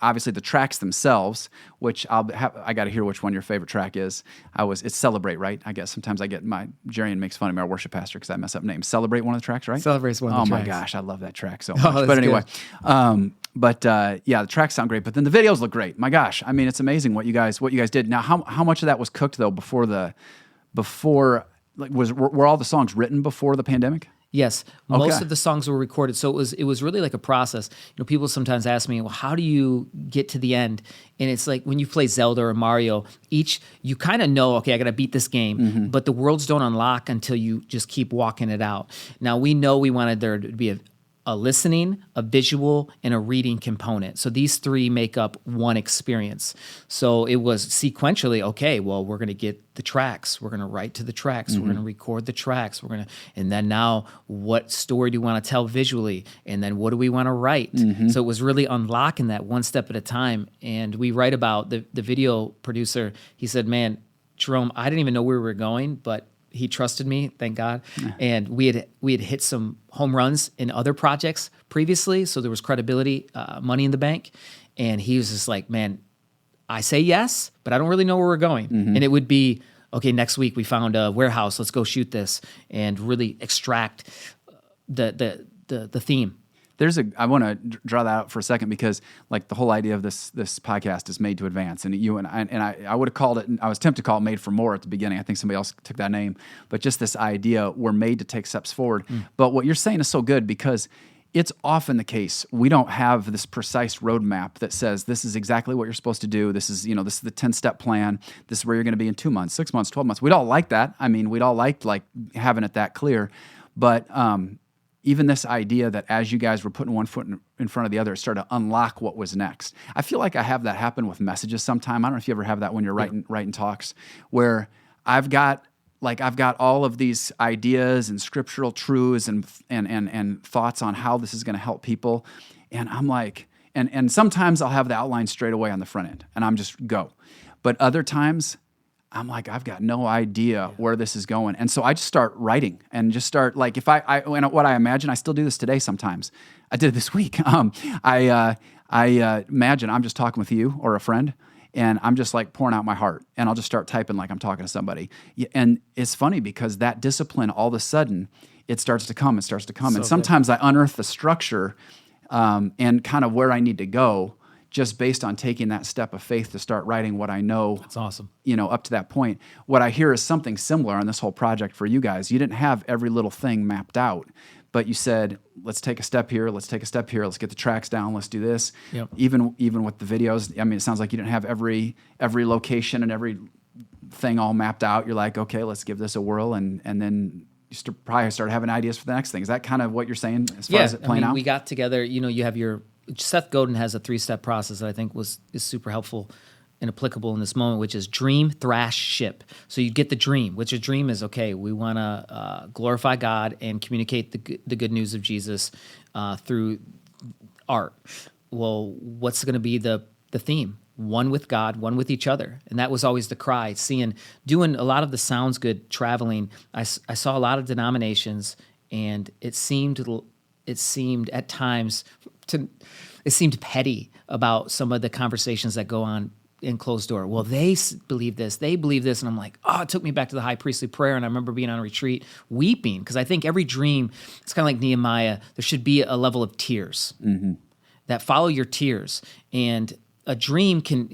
obviously the tracks themselves, which I got to hear which one your favorite track is. It's Celebrate, right? I guess sometimes Jerian makes fun of me, our worship pastor, because I mess up names. Celebrate, one of the tracks, right? Celebrate's one of the tracks. Oh my gosh, I love that track so much. But anyway, the tracks sound great, but then the videos look great. My gosh, it's amazing what you guys did. Now, how much of that was cooked though were all the songs written before the pandemic? Yes, most of the songs were recorded, so it was really like a process. People sometimes ask me, "Well, how do you get to the end?" And it's like when you play Zelda or Mario, you kind of know, okay, I got to beat this game, but the worlds don't unlock until you just keep walking it out. Now we know we wanted there to be a listening, a visual, and a reading component. So these three make up one experience. So it was sequentially, okay, well, we're going to get the tracks. We're going to write to the tracks. We're going to record the tracks. And then now, what story do we want to tell visually? And then what do we want to write? So it was really unlocking that one step at a time. And we write about the video producer. He said, man, Jerome, I didn't even know where we were going, but he trusted me, thank God. And we had hit some home runs in other projects previously, so there was credibility, money in the bank. And he was just like, man, I say yes, but I don't really know where we're going. And it would be, okay, next week we found a warehouse, let's go shoot this and really extract the theme. I want to draw that out for a second because like the whole idea of this podcast is made to advance, and I would have called it, I was tempted to call it made for more at the beginning. I think somebody else took that name, but just this idea, we're made to take steps forward. But what you're saying is so good because it's often the case. We don't have this precise roadmap that says this is exactly what you're supposed to do. This is the 10-step plan. This is where you're going to be in 2 months, 6 months, 12 months. We'd all like that. I mean, we'd all like having it that clear. But even this idea that as you guys were putting one foot in front of the other, it started to unlock what was next. I feel like I have that happen with messages sometime. I don't know if you ever have that when you're writing talks, where I've got all of these ideas and scriptural truths and thoughts on how this is going to help people, and I'm like, and sometimes I'll have the outline straight away on the front end, and I'm just go. But other times, I'm like, I've got no idea where this is going. And so I just start writing and just start, like, if what I imagine, I still do this today sometimes. I did it this week. I imagine I'm just talking with you or a friend, and I'm just like pouring out my heart, and I'll just start typing like I'm talking to somebody. And it's funny because that discipline, all of a sudden, it starts to come. So and sometimes I unearth the structure and kind of where I need to go, just based on taking that step of faith to start writing what I know. That's awesome. Up to that point. What I hear is something similar on this whole project for you guys. You didn't have every little thing mapped out, but you said, let's take a step here, let's get the tracks down, let's do this. Yep. Even with the videos, I mean, it sounds like you didn't have every location and every thing all mapped out. You're like, okay, let's give this a whirl, and then you probably start having ideas for the next thing. Is that kind of what you're saying as far as it playing out? We got together, you have Seth Godin has a 3-step process that I think is super helpful and applicable in this moment, which is dream, thrash, ship. So you get the dream, which a dream is, okay, we want to glorify God and communicate the good news of Jesus through art. Well, what's going to be the theme? One with God, one with each other. And that was always the cry. Doing a lot of the Sounds Good traveling, I saw a lot of denominations, and it seemed at times it seemed petty about some of the conversations that go on in closed door. Well, they believe this, and I'm like, it took me back to the high priestly prayer, and I remember being on a retreat weeping, because I think every dream, it's kind of like Nehemiah, there should be a level of tears that follow your tears, and a dream can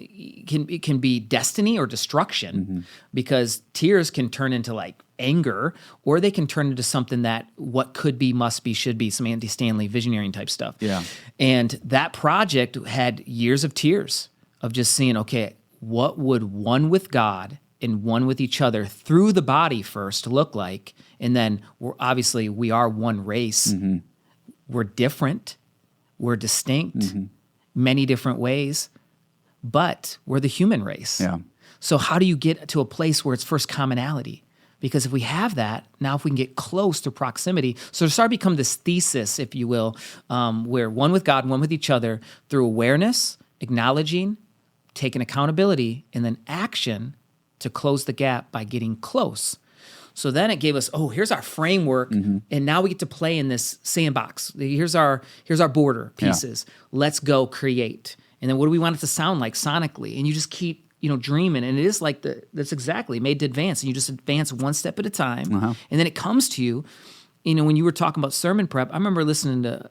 be destiny or destruction, because tears can turn into like anger, or they can turn into something that what could be, must be, should be, some Andy Stanley visionary type stuff. Yeah. And that project had years of tears of just seeing, okay, what would one with God and one with each other through the body first look like? And then we are one race. We're different. We're distinct, many different ways, but we're the human race. Yeah. So how do you get to a place where it's first commonality? Because if we have that, now if we can get close to proximity, so to start become this thesis, if you will, where one with God, one with each other, through awareness, acknowledging, taking accountability, and then action to close the gap by getting close. So then it gave us, here's our framework, and now we get to play in this sandbox. Here's our border pieces. Yeah. Let's go create. And then what do we want it to sound like sonically? And you just keep dreaming, and it is like that's exactly made to advance, and you just advance one step at a time, and then it comes to you. When you were talking about sermon prep, I remember listening to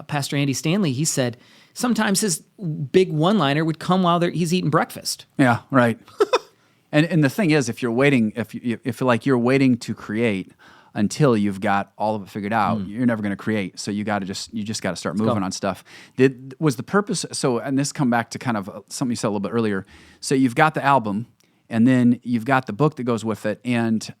Pastor Andy Stanley. He said sometimes his big one-liner would come while he's eating breakfast. Yeah, right. and the thing is, if you're waiting, if you're waiting to create until you've got all of it figured out, you're never going to create. So you just got to start moving on stuff. Was the purpose? So, and this come back to kind of something you said a little bit earlier. So you've got the album, and then you've got the book that goes with it, and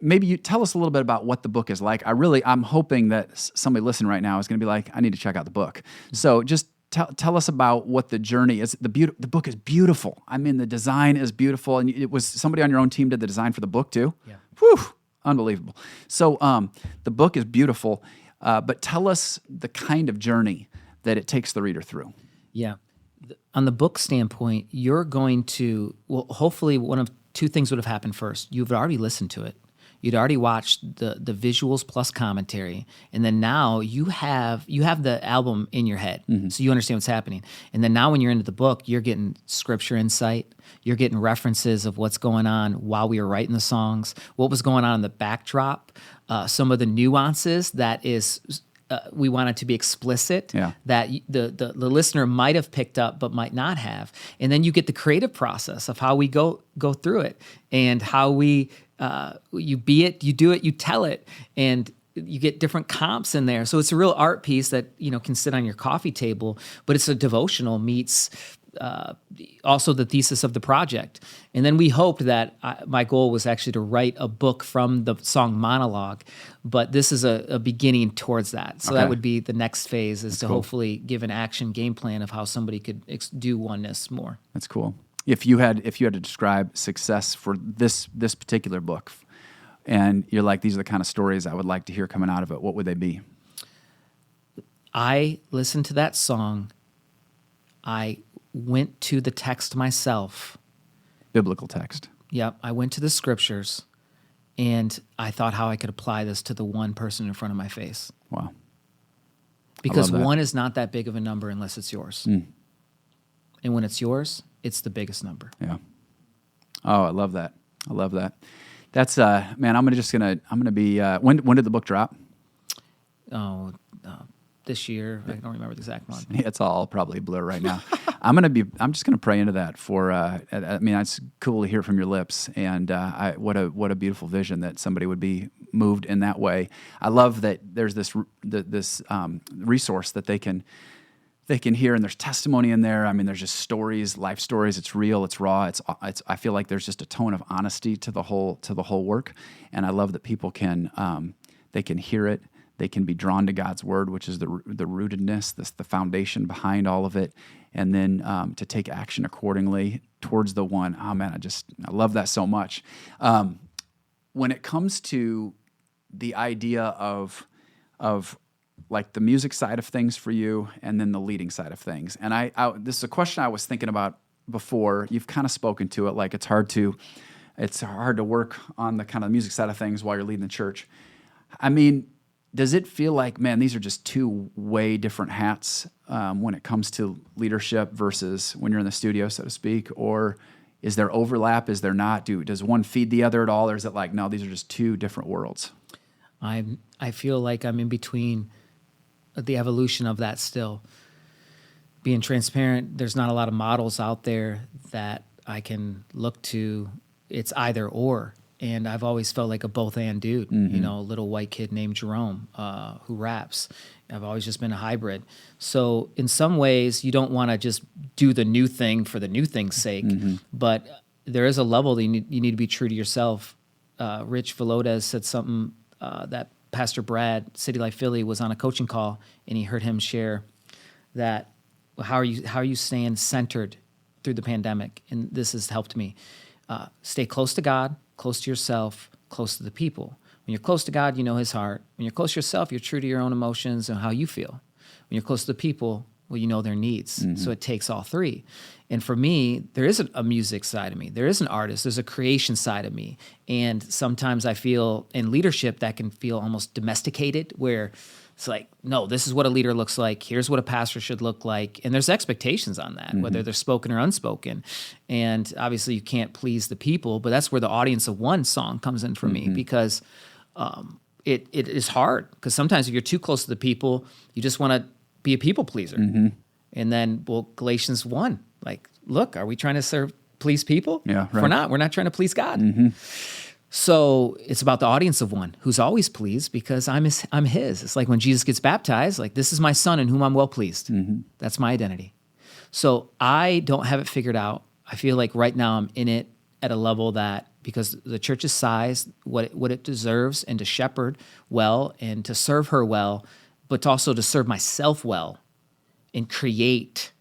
maybe you tell us a little bit about what the book is like. I'm hoping that somebody listening right now is going to be like, I need to check out the book. So just tell us about what the journey is. The book is beautiful. I mean, the design is beautiful, and it was somebody on your own team did the design for the book too. Yeah. Whew. Unbelievable. So the book is beautiful, but tell us the kind of journey that it takes the reader through. Yeah. On the book standpoint, you're going to, hopefully one of two things would have happened first. You've already listened to it. You'd already watched the visuals plus commentary, and then now you have the album in your head, so you understand what's happening. And then now when you're into the book, you're getting scripture insight, you're getting references of what's going on while we were writing the songs, what was going on in the backdrop, some of the nuances that is we want it to be explicit, Yeah. that the listener might have picked up but might not have. And then you get the creative process of how we go through it, and how we you be it, you do it, you tell it, and you get different comps in there. So it's a real art piece that, can sit on your coffee table, but it's a devotional meets also the thesis of the project. And then we hoped that my goal was actually to write a book from the song monologue, but this is a beginning towards that. So Okay. that would be the next phase, is to cool. hopefully give an action game plan of how somebody could do oneness more. That's cool. If you had to describe success for this particular book, and you're like, these are the kind of stories I would like to hear coming out of it, what would they be? I listened to that song. I went to the text myself. Biblical text. Yep, I went to the scriptures, and I thought how I could apply this to the one person in front of my face. Wow. Because love that. one is not that big of a number unless it's yours. And when it's yours, it's the biggest number. Yeah. Oh, I love that. I love that. That's man. I'm gonna be. When did the book drop? This year, I don't remember the exact month. It's all probably a blur right now. I'm just gonna pray into that for. I mean, it's cool to hear from your lips, and what a beautiful vision that somebody would be moved in that way. I love that there's this resource that they can hear, and there's testimony in there. I mean, there's just stories, life stories. It's real, it's raw. It's. I feel like there's just a tone of honesty to the whole work, and I love that people can they can hear it. They can be drawn to God's word, which is the rootedness, the foundation behind all of it, and then to take action accordingly towards the one. Oh man, I love that so much. When it comes to the idea of like the music side of things for you, and then the leading side of things, and this is a question I was thinking about before. You've kind of spoken to it, like it's hard to work on the kind of music side of things while you're leading the church. I mean, does it feel like, man, these are just two way different hats when it comes to leadership versus when you're in the studio, so to speak? Or is there overlap? Is there not? Does one feed the other at all? Or is it like, no, these are just two different worlds? I feel like I'm in between the evolution of that still. Being transparent, there's not a lot of models out there that I can look to. It's either or. And I've always felt like a both-and dude, a little white kid named Jerome who raps. I've always just been a hybrid. So in some ways, you don't want to just do the new thing for the new thing's sake, but there is a level that you need to be true to yourself. Rich Velodez said something that Pastor Brad, City Life Philly, was on a coaching call, and he heard him share that, how are you staying centered through the pandemic? And this has helped me. Stay close to God, close to yourself, close to the people. When you're close to God, you know his heart. When you're close to yourself, you're true to your own emotions and how you feel. When you're close to the people, well, you know their needs. So it takes all three. And for me, there isn't a music side of me. There is an artist. There's a creation side of me. And sometimes I feel in leadership that can feel almost domesticated, where it's like, no, this is what a leader looks like. Here's what a pastor should look like. And there's expectations on that, whether they're spoken or unspoken. And obviously you can't please the people, but that's where the audience of one song comes in for me, because it is hard. Because sometimes if you're too close to the people, you just want to be a people pleaser. And then, well, Galatians 1, like, look, are we trying to please people? Yeah, If right. we're not, we're not trying to please God. So it's about the audience of one who's always pleased, because I'm his. It's like when Jesus gets baptized, like, this is my son in whom I'm well pleased. That's my identity. So I don't have it figured out. I feel like right now I'm in it at a level that, because the church's size, what it deserves, and to shepherd well and to serve her well, but also to serve myself well and create.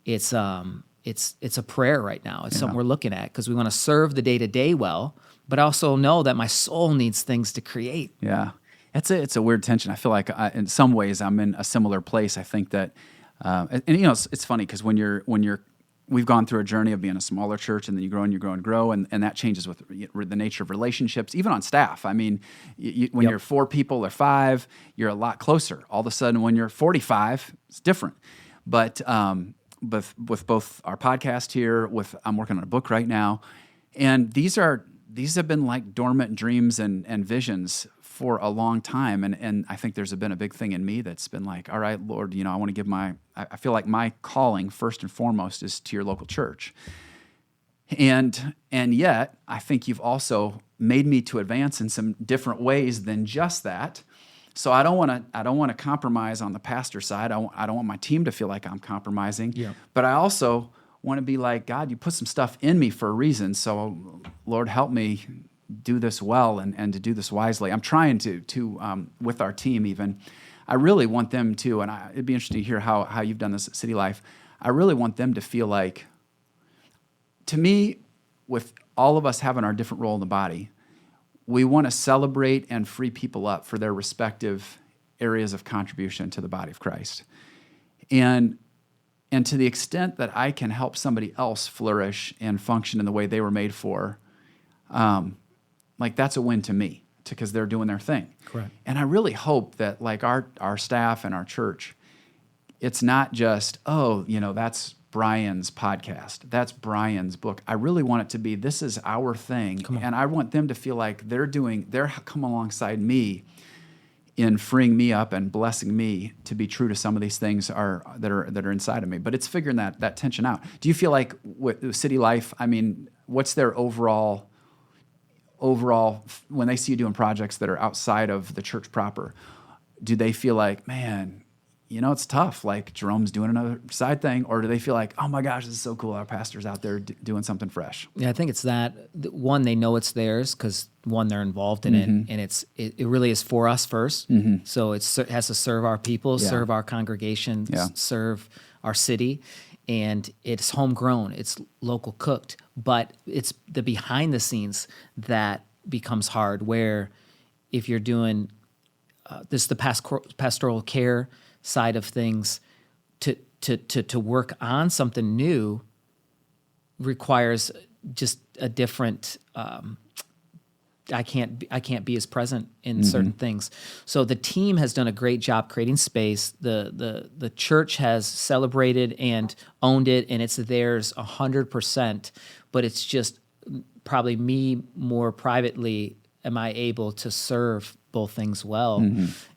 It's a prayer right now. It's something we're looking at, because we want to serve the day-to-day well, but also know that my soul needs things to create. Yeah, it's a weird tension. I feel like in some ways I'm in a similar place. I think that, and it's funny, because we've gone through a journey of being a smaller church, and then you grow, and that changes with the nature of relationships, even on staff. I mean, when you're 4 people or 5, you're a lot closer. All of a sudden, when you're 45, it's different. But with both our podcast here, I'm working on a book right now, and these are these have been like dormant dreams and visions for a long time. And I think there's been a big thing in me that's been like, all right, Lord, I want to give I feel like my calling first and foremost is to your local church. And yet I think you've also made me to advance in some different ways than just that. So I don't want to compromise on the pastor side. I don't want my team to feel like I'm compromising. Yeah. But I also want to be like, God, you put some stuff in me for a reason. So Lord, help me do this well and to do this wisely. I'm trying to with our team even. I really want them to, and it'd be interesting to hear how you've done this at City Life. I really want them to feel like, to me, with all of us having our different role in the body, we want to celebrate and free people up for their respective areas of contribution to the body of Christ. And to the extent that I can help somebody else flourish and function in the way they were made for, like that's a win to me, because they're doing their thing. Correct. And I really hope that like our staff and our church, it's not just, that's Brian's podcast, that's Brian's book. I really want it to be, this is our thing. And I want them to feel like they're come alongside me in freeing me up and blessing me to be true to some of these things that are inside of me. But it's figuring that tension out. Do you feel like with City Life, what's their overall, when they see you doing projects that are outside of the church proper, do they feel like, man, it's tough, like Jerome's doing another side thing? Or do they feel like, oh my gosh, this is so cool, our pastor's out there doing something fresh? Yeah, I think it's that. One, they know it's theirs because, one, they're involved in it, and it really is for us first. So it has to serve our people, serve our congregation, serve our city, and it's homegrown, it's local cooked, but it's the behind the scenes that becomes hard, where if you're doing the pastoral care side of things, to work on something new requires just a different. I can't be as present in certain things. So the team has done a great job creating space. The church has celebrated and owned it, and it's theirs 100%. But it's just probably me more privately. Am I able to serve both things well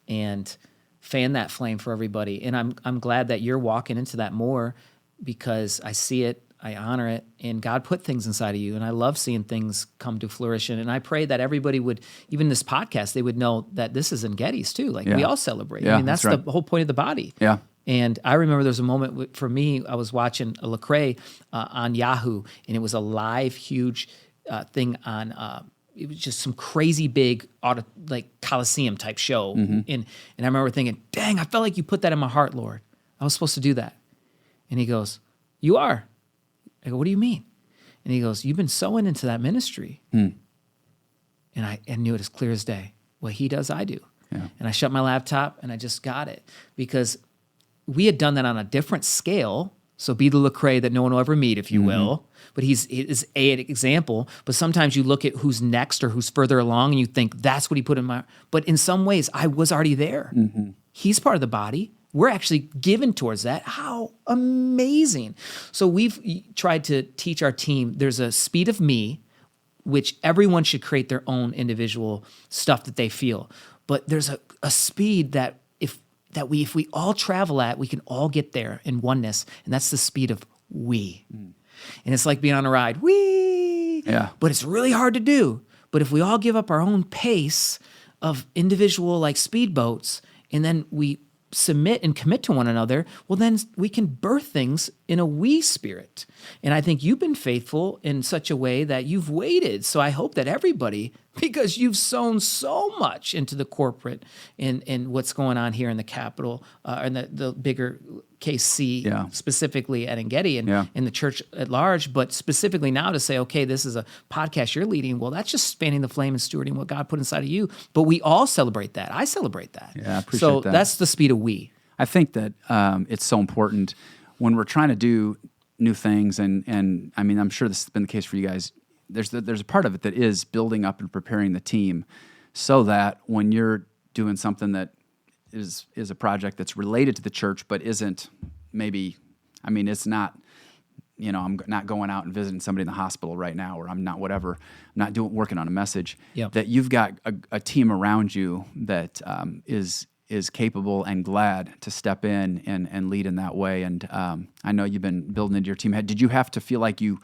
and fan that flame for everybody? And I'm glad that you're walking into that more, because I see it, I honor it, and God put things inside of you, and I love seeing things come to fruition. And I pray that everybody would, even this podcast, they would know that this is Engedi's too. Like we all celebrate. Yeah, that's right. The whole point of the body. Yeah. And I remember there was a moment for me, I was watching a Lecrae on Yahoo, and it was a live, huge thing on. It was just some crazy big, Coliseum type show. And I remember thinking, dang, I felt like you put that in my heart, Lord. I was supposed to do that. And he goes, you are. I go, what do you mean? And he goes, you've been sowing into that ministry. And I knew it as clear as day. What he does, I do. Yeah. And I shut my laptop and I just got it, because we had done that on a different scale. So be the Lecrae that no one will ever meet, if you will. But he is an example. But sometimes you look at who's next or who's further along and you think, that's what he put in my... But in some ways, I was already there. He's part of the body. We're actually given towards that. How amazing. So we've tried to teach our team, there's a speed of me, which everyone should create their own individual stuff that they feel. But there's a speed that if we all travel at, we can all get there in oneness, and that's the speed of we. And it's like being on a ride, wee. Yeah. But it's really hard to do. But if we all give up our own pace of individual speedboats, and then we submit and commit to one another, well, then we can birth things in a we spirit. And I think you've been faithful in such a way that you've waited. So I hope that everybody, because you've sown so much into the corporate and what's going on here in the Capitol, and the bigger KC, specifically at Engedi and the church at large, but specifically now to say, okay, this is a podcast you're leading. Well, that's just fanning the flame and stewarding what God put inside of you. But we all celebrate that. I celebrate that. Yeah, I appreciate so that. That's the speed of we. I think that it's so important when we're trying to do new things, and I mean, I'm sure this has been the case for you guys. There's a part of it that is building up and preparing the team, so that when you're doing something that is a project that's related to the church, but isn't maybe, I mean, it's not I'm not going out and visiting somebody in the hospital right now, or I'm not whatever, I'm not working on a message. Yep. That you've got a team around you that is capable and glad to step in and lead in that way. And I know you've been building into your team. Did you feel like you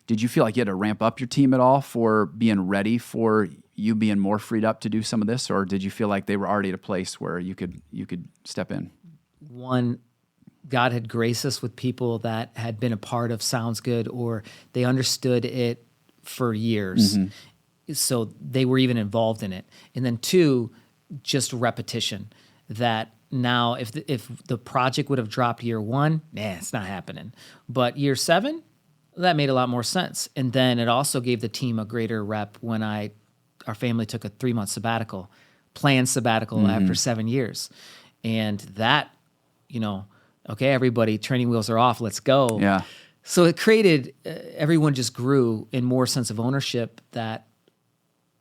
had to ramp up your team at all for being ready for you being more freed up to do some of this, or did you feel like they were already at a place where you could step in? One, God had graced us with people that had been a part of Sounds Good, or they understood it for years. Mm-hmm. So they were even involved in it. And then two, just repetition. That now if the project would have dropped year one, it's not happening. But year 7, that made a lot more sense. And then it also gave the team a greater rep when our family took a 3-month planned sabbatical after 7 years. And that, okay, everybody, training wheels are off, let's go. Yeah. So it created, everyone just grew in more sense of ownership that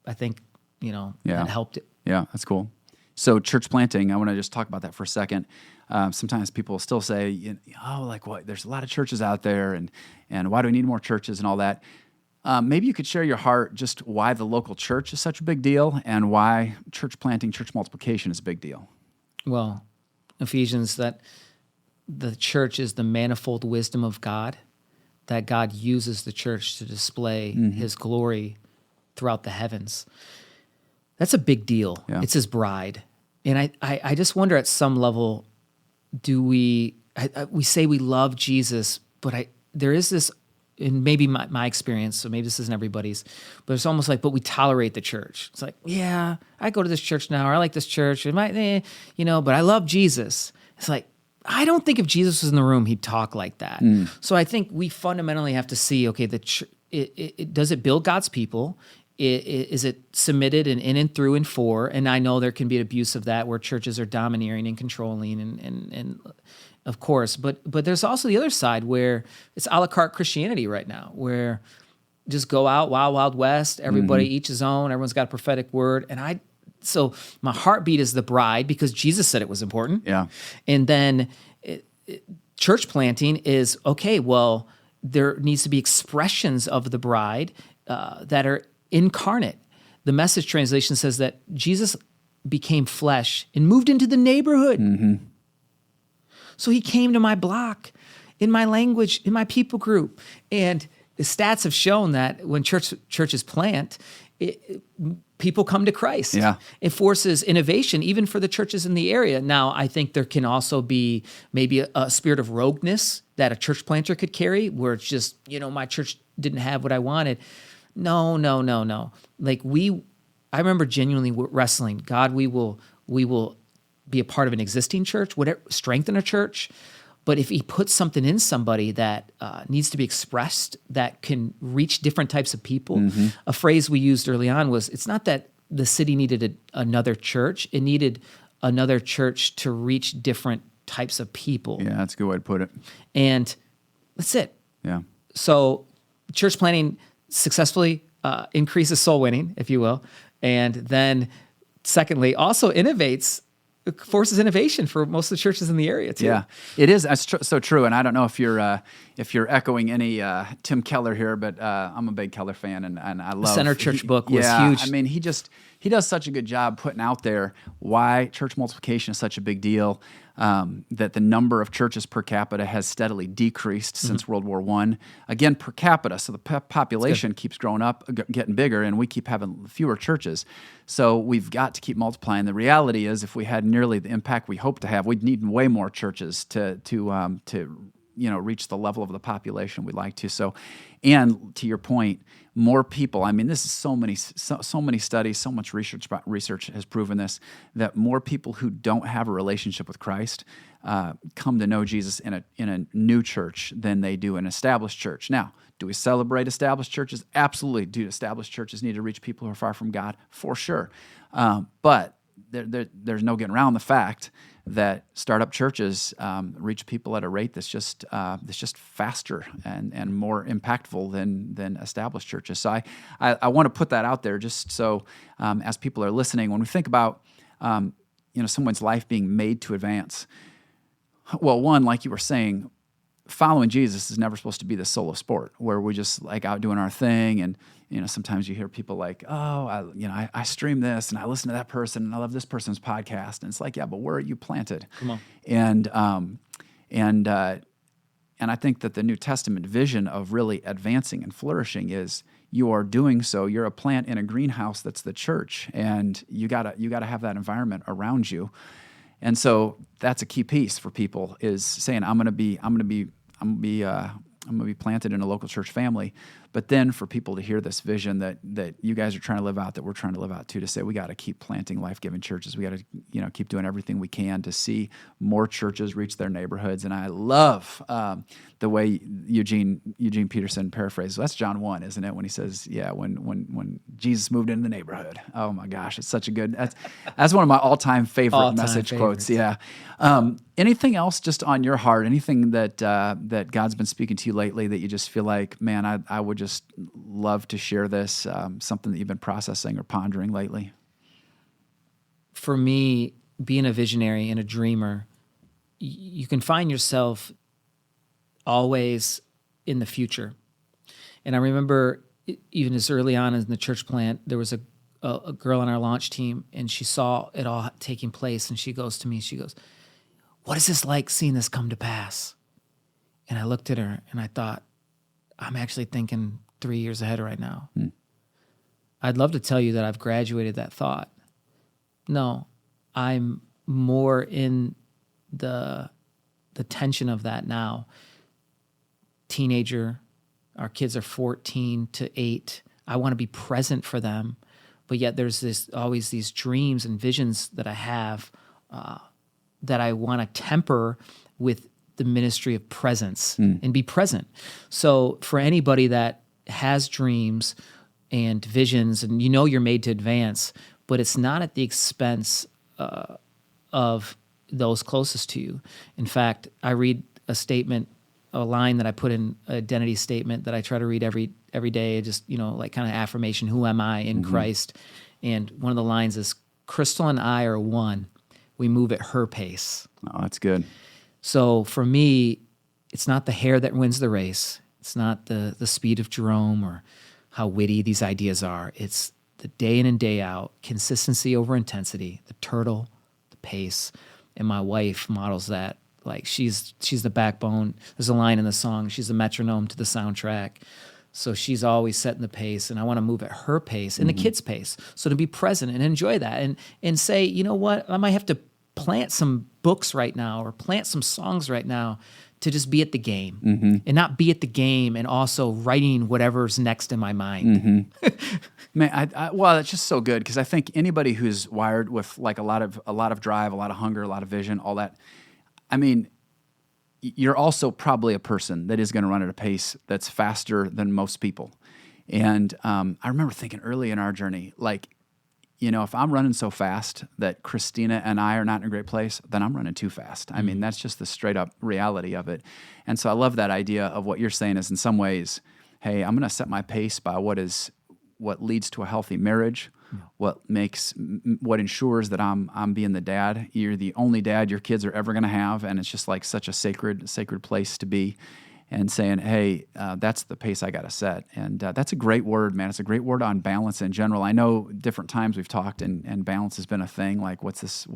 I think, that helped it. Yeah, that's cool. So church planting, I want to just talk about that for a second. Sometimes people still say, what? There's a lot of churches out there, and why do we need more churches and all that? Maybe you could share your heart just why the local church is such a big deal and why church planting, church multiplication is a big deal. Well, Ephesians, that the church is the manifold wisdom of God, that God uses the church to display his glory throughout the heavens. That's a big deal. Yeah. It's his bride. And I just wonder at some level, we say we love Jesus, but there is this, and maybe my experience, so maybe this isn't everybody's, but it's almost like, but we tolerate the church. It's like, yeah, I go to this church now, or I like this church, but I love Jesus. It's like, I don't think if Jesus was in the room, he'd talk like that. So I think we fundamentally have to see, okay, does it build God's people? Is it submitted and in and through and for? And I know there can be abuse of that where churches are domineering and controlling and of course, but there's also the other side where it's a la carte Christianity right now, where just go out, wild west, everybody each his own, everyone's got a prophetic word. And so my heartbeat is the bride because Jesus said it was important. Yeah. And then church planting is, okay, well, there needs to be expressions of the bride that are incarnate. The Message translation says that Jesus became flesh and moved into the neighborhood. Mm-hmm. So he came to my block, in my language, in my people group. And the stats have shown that when churches plant, people come to Christ. Yeah. It forces innovation, even for the churches in the area. Now, I think there can also be maybe a spirit of rogueness that a church planter could carry, where it's just, my church didn't have what I wanted. No. Like I remember genuinely wrestling. God, we will be a part of an existing church, whatever, strengthen a church. But if he puts something in somebody that needs to be expressed, that can reach different types of people, a phrase we used early on was, it's not that the city needed another church, it needed another church to reach different types of people. Yeah, that's a good way to put it. And that's it. Yeah. So church planting successfully increases soul winning, if you will. And then secondly, also forces innovation for most of the churches in the area too. Yeah, it is so true. And I don't know if you're echoing any Tim Keller here, but I'm a big Keller fan, and I love the Center Church book was huge. I mean, he does such a good job putting out there why church multiplication is such a big deal. That the number of churches per capita has steadily decreased since World War I. Again, per capita, so the population keeps growing up, getting bigger, and we keep having fewer churches. So we've got to keep multiplying. The reality is, if we had nearly the impact we hope to have, we'd need way more churches to reach the level of the population we'd like to. So, and to your point, more people. I mean, this is so many studies, so much research has proven this, that more people who don't have a relationship with Christ come to know Jesus in a new church than they do in an established church. Now, do we celebrate established churches? Absolutely. Do established churches need to reach people who are far from God? For sure. But there's no getting around the fact that startup churches reach people at a rate that's just faster and more impactful than established churches. So I want to put that out there just so as people are listening, when we think about someone's life being made to advance, well, one, like you were saying, following Jesus is never supposed to be the solo sport where we're just like out doing our thing. And, sometimes you hear people like, oh, I stream this and I listen to that person and I love this person's podcast. And it's like, yeah, but where are you planted? Come on. And I think that the New Testament vision of really advancing and flourishing is you are doing so. You're a plant in a greenhouse that's the church, and you gotta have that environment around you. And so that's a key piece for people is saying, I'm gonna be planted in a local church family. But then for people to hear this vision that you guys are trying to live out, that we're trying to live out too, to say we got to keep planting life-giving churches. We got to keep doing everything we can to see more churches reach their neighborhoods. And I love the way Eugene Peterson paraphrases. That's John 1, isn't it? When he says, yeah, when Jesus moved into the neighborhood. Oh my gosh, it's such a good. That's one of my all-time favorite message quotes. Yeah. Anything else just on your heart? Anything that God's been speaking to you lately that you just feel like, man, I would just love to share this, something that you've been processing or pondering lately? For me, being a visionary and a dreamer, you can find yourself always in the future. And I remember even as early on in the church plant, there was a girl on our launch team, and she saw it all taking place, and she goes to me, she goes, "What is this like seeing this come to pass?" And I looked at her and I thought, I'm actually thinking 3 years ahead right now. I'd love to tell you that I've graduated that thought. No, I'm more in the tension of that now. Teenager, our kids are 14 to 8. I want to be present for them, but yet there's always these dreams and visions that I have that I want to temper with the ministry of presence and be present. So for anybody that has dreams and visions, and you're made to advance, but it's not at the expense of those closest to you. In fact, I read a line that I put in identity statement that I try to read every day, just, like kind of affirmation, who am I in Christ? And one of the lines is, Crystal and I are one. We move at her pace. Oh, that's good. So for me, it's not the hair that wins the race. It's not the speed of Jerome or how witty these ideas are. It's the day in and day out, consistency over intensity, the turtle, the pace. And my wife models that. Like she's the backbone. There's a line in the song, she's the metronome to the soundtrack. So she's always setting the pace, and I want to move at her pace and the kids' pace. So to be present and enjoy that and say, you know what, I might have to plant some books right now or plant some songs right now to just be at the game and not be at the game and also writing whatever's next in my mind. Man, well, it's just so good because I think anybody who's wired with like a lot of drive, a lot of hunger, a lot of vision, all that, I mean, you're also probably a person that is going to run at a pace that's faster than most people. And I remember thinking early in our journey, like, if I'm running so fast that Christina and I are not in a great place, then I'm running too fast. I mean, that's just the straight up reality of it. And so I love that idea of what you're saying is in some ways, hey, I'm going to set my pace by what leads to a healthy marriage, what ensures that I'm being the dad. You're the only dad your kids are ever going to have, and it's just like such a sacred place to be. And saying, hey, that's the pace I got to set. And that's a great word, man. It's a great word on balance in general. I know different times we've talked and balance has been a thing. Like what is,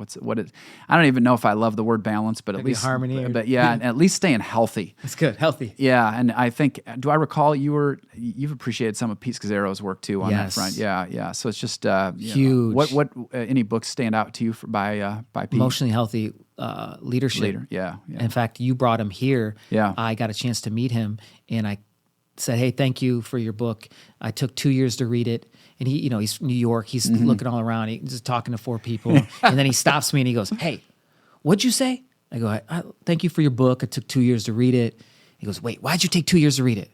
I don't even know if I love the word balance, but maybe at least harmony. But yeah, and at least staying healthy. That's good, healthy. Yeah, and I think, do I recall you've appreciated some of Pete Scazzero's work too on that front? Yeah. So it's just huge. What any books stand out to you by Pete? Emotionally Healthy Leadership. Yeah. In fact, you brought him here. Yeah. I got a chance to meet him, and I said, hey, thank you for your book. I took 2 years to read it. And he's from New York. He's looking all around. He's just talking to 4 people. And then he stops me and he goes, hey, what'd you say? I go, thank you for your book. I took 2 years to read it. He goes, wait, why'd you take 2 years to read it?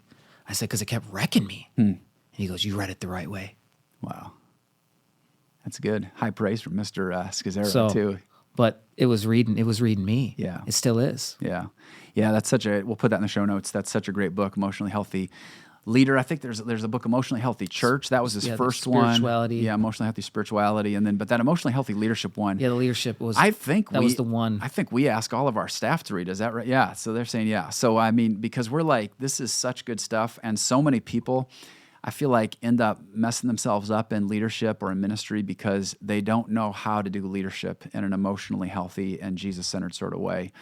I said, because it kept wrecking me. And he goes, you read it the right way. Wow. That's good. High praise from Mr. Scazzero too. But it was reading me. Yeah. It still is. Yeah. Yeah, we'll put that in the show notes. That's such a great book, Emotionally Healthy leader. I think there's a book, Emotionally Healthy Church. That was his first one. Spirituality. Yeah, Emotionally Healthy Spirituality. And then, but that Emotionally Healthy Leadership one. Yeah, the leadership was, was the one. I think we ask all of our staff to read. Is that right? Yeah. So they're saying, yeah. So, I mean, because we're like, this is such good stuff. And so many people, I feel like, end up messing themselves up in leadership or in ministry because they don't know how to do leadership in an emotionally healthy and Jesus-centered sort of way.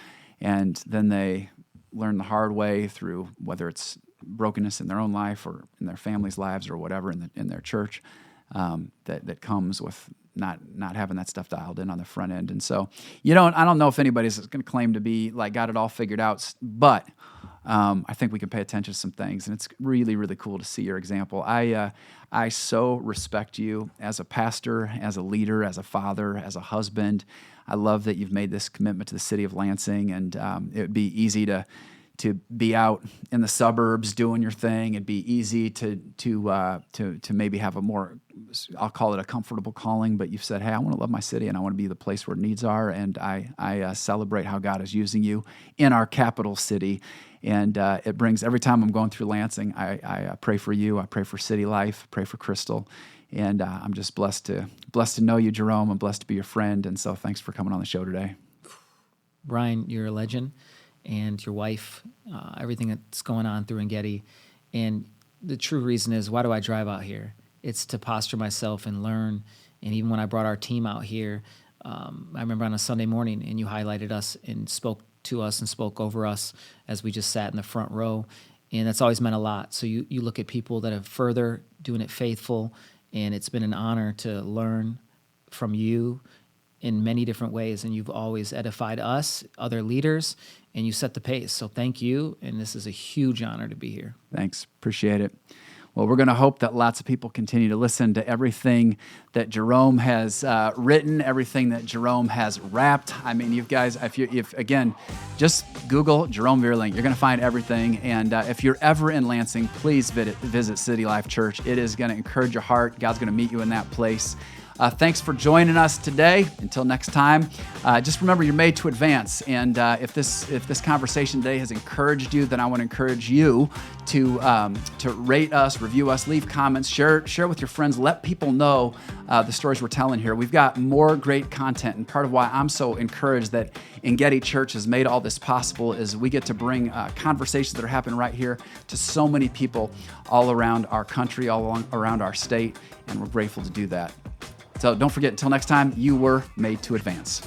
And then they learn the hard way through whether it's brokenness in their own life or in their family's lives or whatever in their church that comes with not having that stuff dialed in on the front end. And so I don't know if anybody's going to claim to be like got it all figured out, but I think we can pay attention to some things, and it's really, really cool to see your example. I so respect you as a pastor, as a leader, as a father, as a husband. I love that you've made this commitment to the city of Lansing, and it would be easy to be out in the suburbs doing your thing. It'd be easy to maybe have a more, I'll call it a comfortable calling, but you've said, hey, I want to love my city and I want to be the place where needs are, and I celebrate how God is using you in our capital city. And it brings, every time I'm going through Lansing, I pray for you, I pray for City Life, pray for Crystal, and I'm just blessed to know you, Jerome. I'm blessed to be your friend, and so thanks for coming on the show today. Brian, you're a legend. And your wife, everything that's going on through Engedi. And the true reason is, why do I drive out here? It's to posture myself and learn. And even when I brought our team out here, I remember on a Sunday morning, and you highlighted us and spoke to us and spoke over us as we just sat in the front row. And that's always meant a lot. So you look at people that have further doing it faithful, and it's been an honor to learn from you in many different ways, and you've always edified us, other leaders, and you set the pace. So thank you, and this is a huge honor to be here. Thanks. Appreciate it. Well, we're going to hope that lots of people continue to listen to everything that Jerome has written, everything that Jerome has rapped. I mean, you guys, if again, just Google Jerome Vierling. You're going to find everything. And if you're ever in Lansing, please visit City Life Church. It is going to encourage your heart. God's going to meet you in that place. Thanks for joining us today. Until next time, just remember you're made to advance. And if this conversation today has encouraged you, then I want to encourage you to rate us, review us, leave comments, share with your friends, let people know the stories we're telling here. We've got more great content, and part of why I'm so encouraged that Engedi Church has made all this possible is we get to bring conversations that are happening right here to so many people all around our country, around our state, and we're grateful to do that. So don't forget, until next time, you were made to advance.